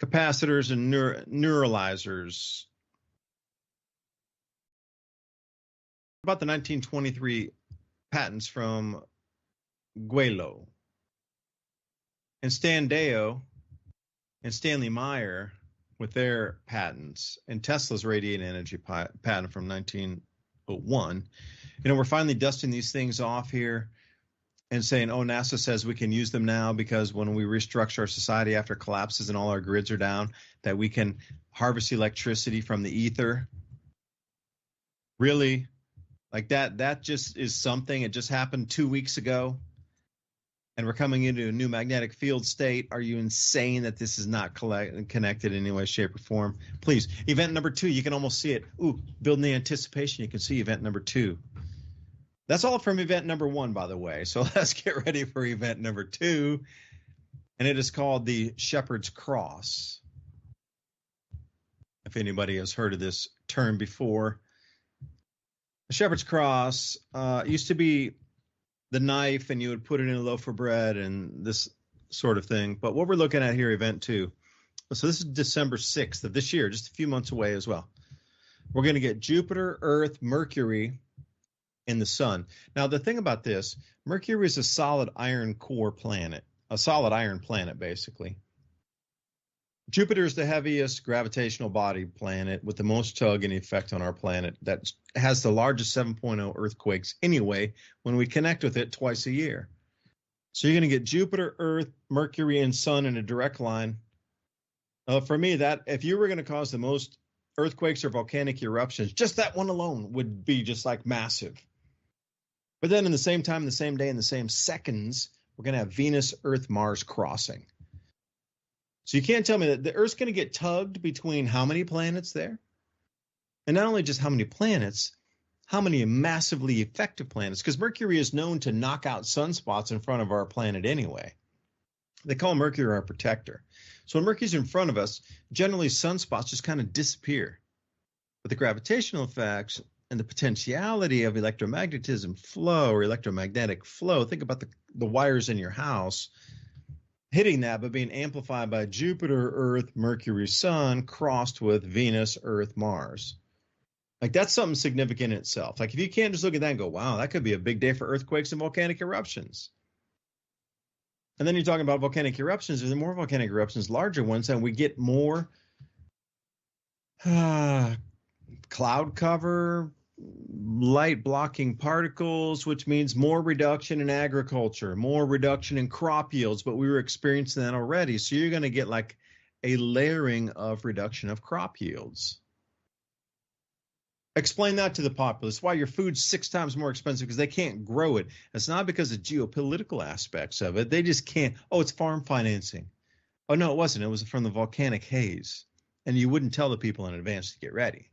Capacitors and neuralizers. About the 1923 patents from Guelo and Standeo and Stanley Meyer with their patents, and Tesla's radiant energy patent from 1901. We're finally dusting these things off here and saying, NASA says we can use them now because when we restructure our society after collapses and all our grids are down, that we can harvest electricity from the ether. Really? Like that just is something. It just happened 2 weeks ago. And we're coming into a new magnetic field state. Are you insane that this is not connected in any way, shape, or form? Please. Event number 2, you can almost see it. Building the anticipation. You can see event number 2. That's all from event number 1, by the way. So let's get ready for event number 2. And it is called the Shepherd's Cross. If anybody has heard of this term before. The Shepherd's Cross used to be the knife, and you would put it in a loaf of bread and this sort of thing. But what we're looking at here, event 2. So this is December 6th of this year, just a few months away as well. We're going to get Jupiter, Earth, Mercury, and the sun. Now, the thing about this, Mercury is a solid iron core planet, a solid iron planet, basically. Jupiter is the heaviest gravitational body planet with the most tug and effect on our planet that has the largest 7.0 earthquakes anyway when we connect with it twice a year. So you're going to get Jupiter, Earth, Mercury, and sun in a direct line. For me, that if you were going to cause the most earthquakes or volcanic eruptions, just that one alone would be just like massive. But then in the same time, the same day, in the same seconds, we're going to have Venus, Earth, Mars crossing. So you can't tell me that the Earth's going to get tugged between how many planets there? And not only just how many planets, how many massively effective planets? Because Mercury is known to knock out sunspots in front of our planet anyway. They call Mercury our protector. So when Mercury's in front of us, generally sunspots just kind of disappear. But the gravitational effects and the potentiality of electromagnetism flow or electromagnetic flow, think about the wires in your house, hitting that, but being amplified by Jupiter, Earth, Mercury, Sun, crossed with Venus, Earth, Mars. Like that's something significant in itself. Like if you can't just look at that and go, wow, that could be a big day for earthquakes and volcanic eruptions. And then you're talking about volcanic eruptions. There's more volcanic eruptions, larger ones, and we get more cloud cover, light blocking particles, which means more reduction in agriculture, more reduction in crop yields, but we were experiencing that already. So you're going to get like a layering of reduction of crop yields. Explain that to the populace, why your food's 6 times more expensive because they can't grow it. It's not because of geopolitical aspects of it. They just can't. Oh, it's farm financing. Oh, no, it wasn't. It was from the volcanic haze. And you wouldn't tell the people in advance to get ready.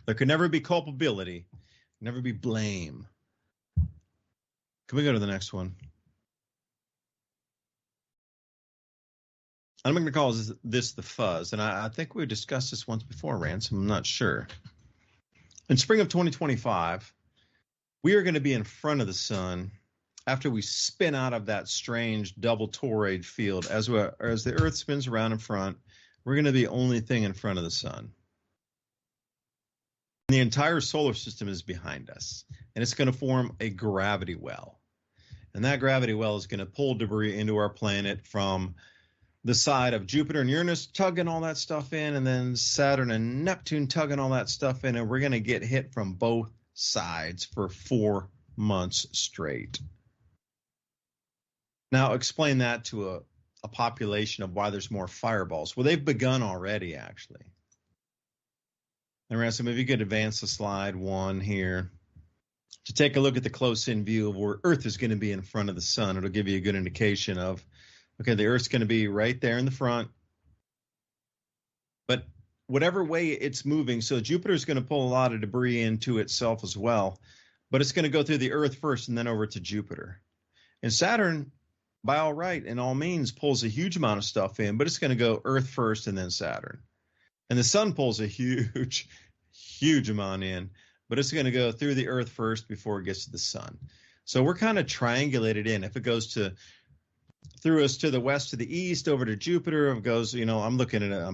There could never be culpability, never be blame. Can we go to the next one? I'm going to call this the fuzz, and I think we discussed this once before, Ransom. I'm not sure. In spring of 2025, we are going to be in front of the sun after we spin out of that strange double toroid field. As the Earth spins around in front, we're going to be the only thing in front of the sun. The entire solar system is behind us, and it's going to form a gravity well. And that gravity well is going to pull debris into our planet from the side of Jupiter and Uranus tugging all that stuff in, and then Saturn and Neptune tugging all that stuff in, and we're going to get hit from both sides for 4 months straight. Now, explain that to a population of why there's more fireballs. Well, they've begun already, actually. And Ransom, if you could advance the slide 1 here. to take a look at the close-in view of where Earth is going to be in front of the sun. It'll give you a good indication of, okay, the Earth's going to be right there in the front. But whatever way it's moving, so Jupiter's going to pull a lot of debris into itself as well, but it's going to go through the Earth first and then over to Jupiter. And Saturn, by all right and all means, pulls a huge amount of stuff in, but it's going to go Earth first and then Saturn. And the sun pulls a huge, huge amount in, but it's going to go through the Earth first before it gets to the sun. So we're kind of triangulated in. If it goes through us to the west to the east over to Jupiter, if it goes, I'm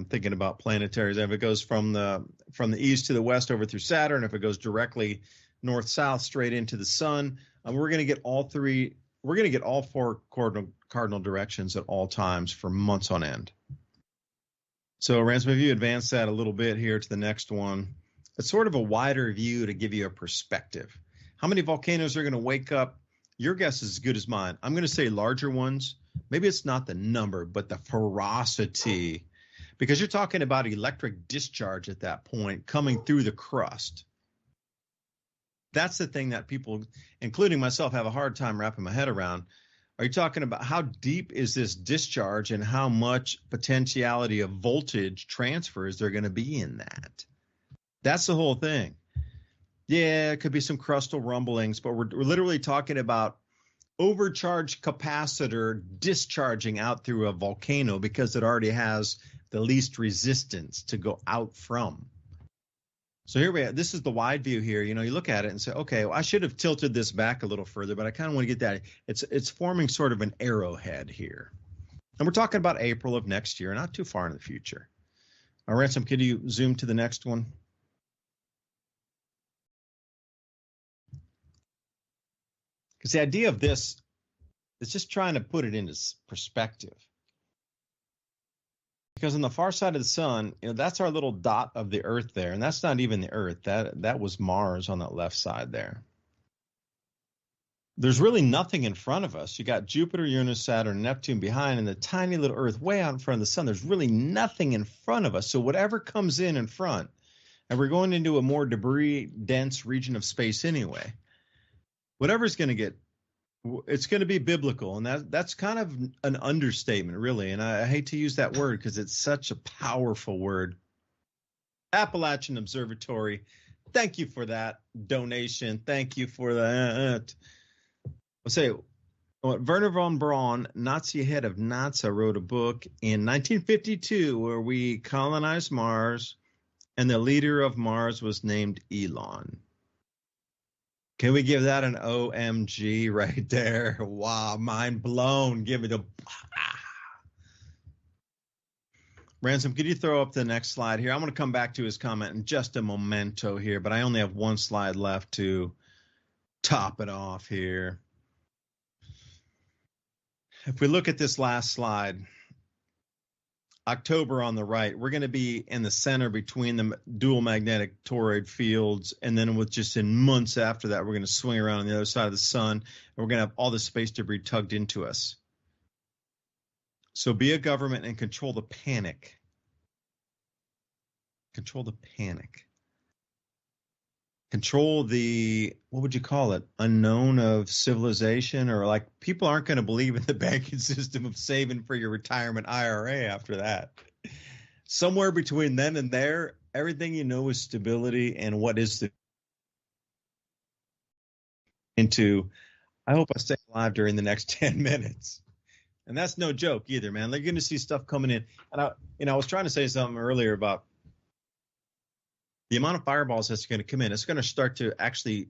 thinking about planetaries. If it goes from the east to the west over through Saturn, if it goes directly north south straight into the sun, we're going to get all three. We're going to get all four cardinal directions at all times for months on end. So, Ransom, if you advance that a little bit here to the next one, it's sort of a wider view to give you a perspective. How many volcanoes are going to wake up? Your guess is as good as mine. I'm going to say larger ones. Maybe it's not the number, but the ferocity, because you're talking about electric discharge at that point coming through the crust. That's the thing that people, including myself, have a hard time wrapping my head around. Are you talking about how deep is this discharge and how much potentiality of voltage transfer is there going to be in that? That's the whole thing. Yeah, it could be some crustal rumblings, but we're literally talking about overcharged capacitor discharging out through a volcano because it already has the least resistance to go out from. So here we are. This is the wide view here. You look at it and say, okay, well, I should have tilted this back a little further, but I kind of want to get that. It's forming sort of an arrowhead here. And we're talking about April of next year, not too far in the future. Ransom, could you zoom to the next one? Because the idea of this is just trying to put it into perspective. Because on the far side of the sun, that's our little dot of the Earth there, and that's not even the Earth. That was Mars on that left side there. There's really nothing in front of us. You got Jupiter, Uranus, Saturn, Neptune behind, and the tiny little Earth way out in front of the sun. There's really nothing in front of us. So whatever comes in front, and we're going into a more debris-dense region of space anyway, whatever's going to get, it's going to be biblical, and that's kind of an understatement, really. And I hate to use that word because it's such a powerful word. Appalachian Observatory, thank you for that donation. Thank you for that. I'll say, Werner von Braun, Nazi head of NASA, wrote a book in 1952 where we colonized Mars, and the leader of Mars was named Elon. Can we give that an OMG right there? Wow, mind blown. Give it a... Ransom, could you throw up the next slide here? I'm going to come back to his comment in just a momento here, but I only have one slide left to top it off here. If we look at this last slide, October on the right, we're going to be in the center between the dual magnetic toroid fields, and then with just in months after that, we're going to swing around on the other side of the sun, and we're going to have all the space debris tugged into us. So be a government and control the panic. Control the panic. Control the, what would you call it, unknown of civilization, or like people aren't going to believe in the banking system of saving for your retirement IRA after that. Somewhere between then and there, everything you know is stability, and what is the into, I hope I stay alive during the next 10 minutes. And that's no joke either, man. They're going to see stuff coming in. And I was trying to say something earlier about the amount of fireballs that's going to come in. It's going to start to actually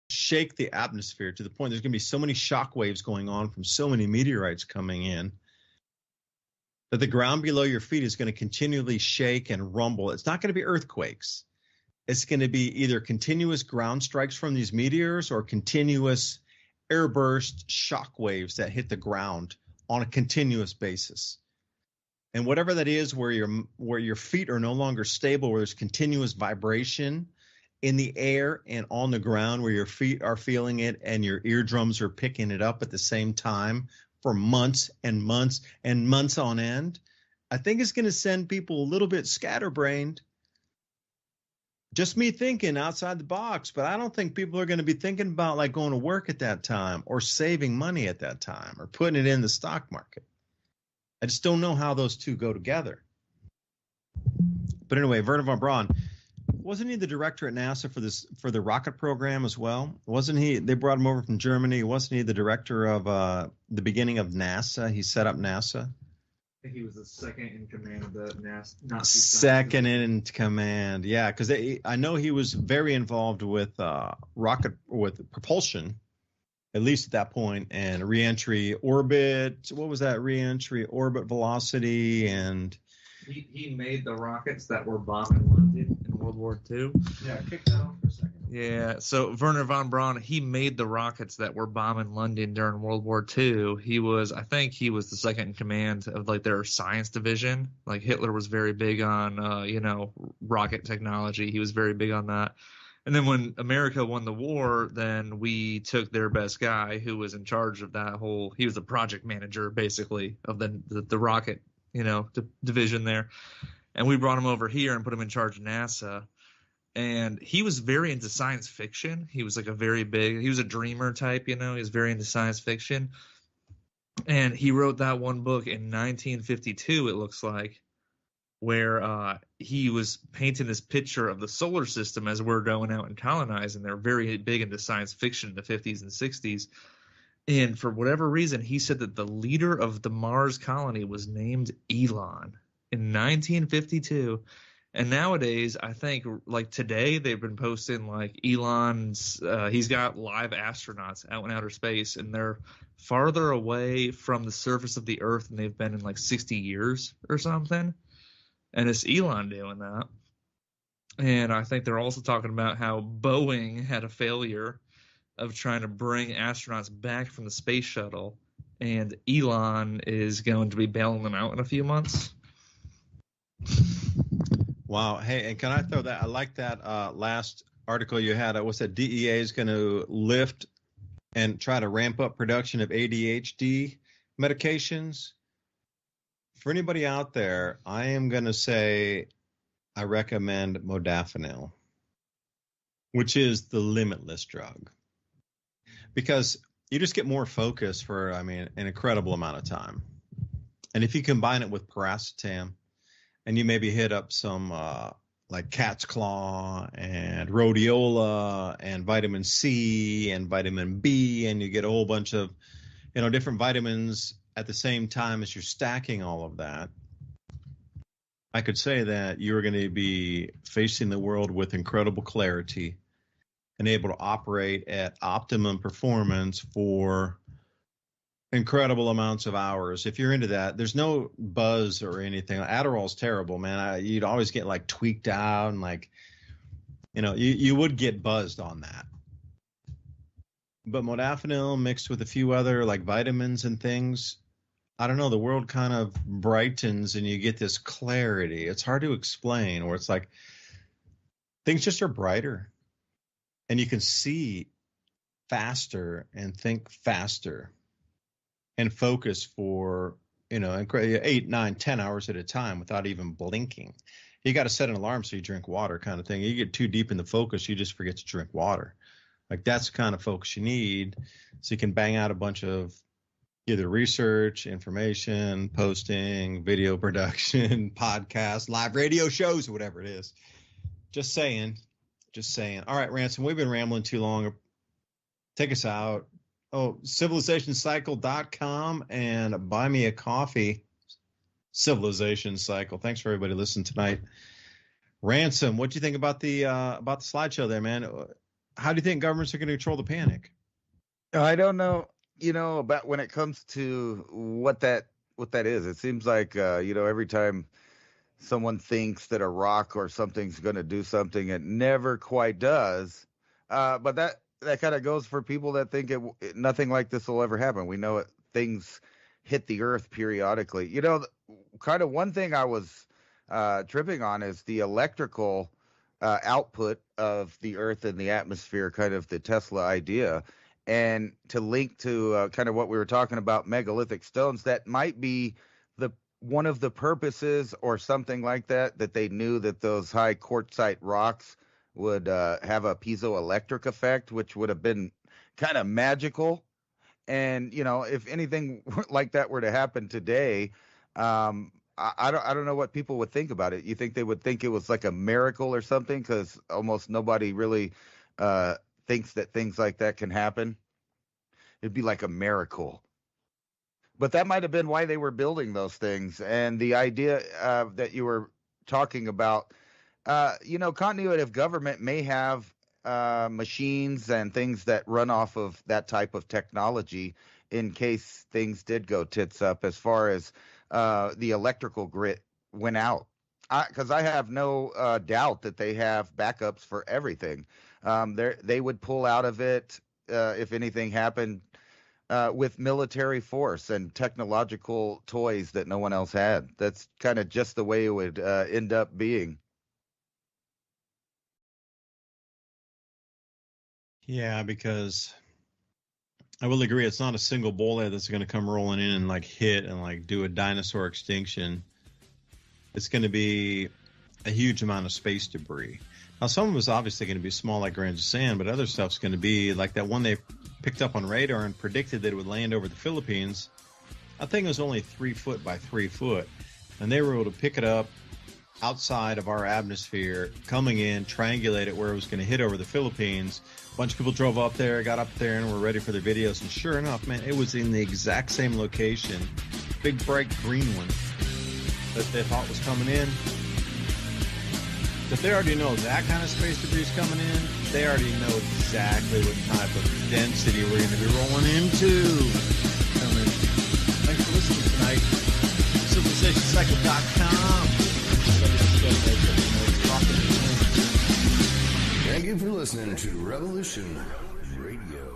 shake the atmosphere to the point there's going to be so many shock waves going on from so many meteorites coming in that the ground below your feet is going to continually shake and rumble. It's not going to be earthquakes. It's going to be either continuous ground strikes from these meteors or continuous airburst shock waves that hit the ground on a continuous basis. And whatever that is, where your feet are no longer stable, where there's continuous vibration in the air and on the ground, where your feet are feeling it and your eardrums are picking it up at the same time for months and months and months on end, I think it's going to send people a little bit scatterbrained. Just me thinking outside the box, but I don't think people are going to be thinking about like going to work at that time or saving money at that time or putting it in the stock market. I just don't know how those two go together. But anyway, Wernher von Braun, wasn't he the director at NASA for the rocket program as well? Wasn't he? They brought him over from Germany. Wasn't he the director of the beginning of NASA? He set up NASA. I think he was the second in command of the NASA. Second in command, yeah, because I know he was very involved with with propulsion, at least at that point, and reentry orbit. What was that? Reentry orbit velocity, and he made the rockets that were bombing London in World War II. Yeah, kick that off for a second. Yeah, so Wernher von Braun, he made the rockets that were bombing London during World War II. I think he was the second in command of like their science division. Like Hitler was very big on, rocket technology. He was very big on that. And then when America won the war, then we took their best guy who was in charge of that whole, he was the project manager basically of the rocket, division there. And we brought him over here and put him in charge of NASA. And he was very into science fiction. He was like he was a dreamer type, he was very into science fiction. And he wrote that one book in 1952, it looks like, where he was painting this picture of the solar system as we're going out and colonizing. They're very big into science fiction in the 50s and 60s. And for whatever reason, he said that the leader of the Mars colony was named Elon in 1952. And nowadays, I think, like today, they've been posting like Elon's, he's got live astronauts out in outer space, and they're farther away from the surface of the Earth than they've been in like 60 years or something. And it's Elon doing that. And I think they're also talking about how Boeing had a failure of trying to bring astronauts back from the space shuttle, and Elon is going to be bailing them out in a few months. Wow. Hey, and can I throw that? I like that last article you had. What's that? DEA is going to lift and try to ramp up production of ADHD medications. For anybody out there, I am going to say I recommend modafinil, which is the limitless drug, because you just get more focus for, an incredible amount of time. And if you combine it with paracetam, and you maybe hit up some like cat's claw and rhodiola and vitamin C and vitamin B, and you get a whole bunch of, different vitamins at the same time as you're stacking all of that, I could say that you're going to be facing the world with incredible clarity and able to operate at optimum performance for incredible amounts of hours. If you're into that, there's no buzz or anything. Adderall's terrible, man. You'd always get like tweaked out and like, you would get buzzed on that. But modafinil mixed with a few other like vitamins and things, I don't know, the world kind of brightens and you get this clarity. It's hard to explain, or it's like things just are brighter and you can see faster and think faster and focus for, 8, 9, 10 hours at a time without even blinking. You got to set an alarm so you drink water kind of thing. You get too deep in the focus, you just forget to drink water. Like that's the kind of focus you need so you can bang out a bunch of either research, information, posting, video production, podcasts, live radio shows, or whatever it is. Just saying. All right, Ransom, we've been rambling too long. Take us out. Oh, civilizationcycle.com and buy me a coffee. Civilization Cycle. Thanks for everybody listening tonight. Ransom, what do you think about the slideshow there, man? How do you think governments are going to control the panic? I don't know, about when it comes to what that is. It seems like, every time someone thinks that a rock or something's going to do something, it never quite does. But that kind of goes for people that think nothing like this will ever happen. We know things hit the earth periodically. Kind of one thing I was tripping on is the electrical output of the earth and the atmosphere, kind of the Tesla idea. And to link to kind of what we were talking about, megalithic stones, that might be one of the purposes or something like that they knew that those high quartzite rocks would have a piezoelectric effect, which would have been kind of magical. And, you know, if anything like that were to happen today, I don't know what people would think about it. You think they would think it was like a miracle or something? Because almost nobody really thinks that things like that can happen. It'd be like a miracle. But that might have been why they were building those things. And the idea that you were talking about, you know, continuity of government may have machines and things that run off of that type of technology in case things did go tits up, as far as the electrical grid went out. Because I have no doubt that they have backups for everything. They would pull out of it if anything happened with military force and technological toys that no one else had. That's kind of just the way it would end up being. Yeah, because I will agree, it's not a single bullet that's going to come rolling in and like hit and like do a dinosaur extinction. It's going to be a huge amount of space debris. Now, some of it's obviously going to be small, like grains of sand, but other stuff's going to be like that one they picked up on radar and predicted that it would land over the Philippines. I think it was only 3 foot by 3 foot, and they were able to pick it up outside of our atmosphere, coming in, triangulate it where it was going to hit over the Philippines. A bunch of people drove up there, got up there, and were ready for their videos. And sure enough, man, it was in the exact same location, big bright green one that they thought was coming in. If they already know that kind of space debris is coming in, they already know exactly what type of density we're going to be rolling into. Thanks for listening tonight. CivilizationCycle.com. Thank you for listening to Revolution Radio.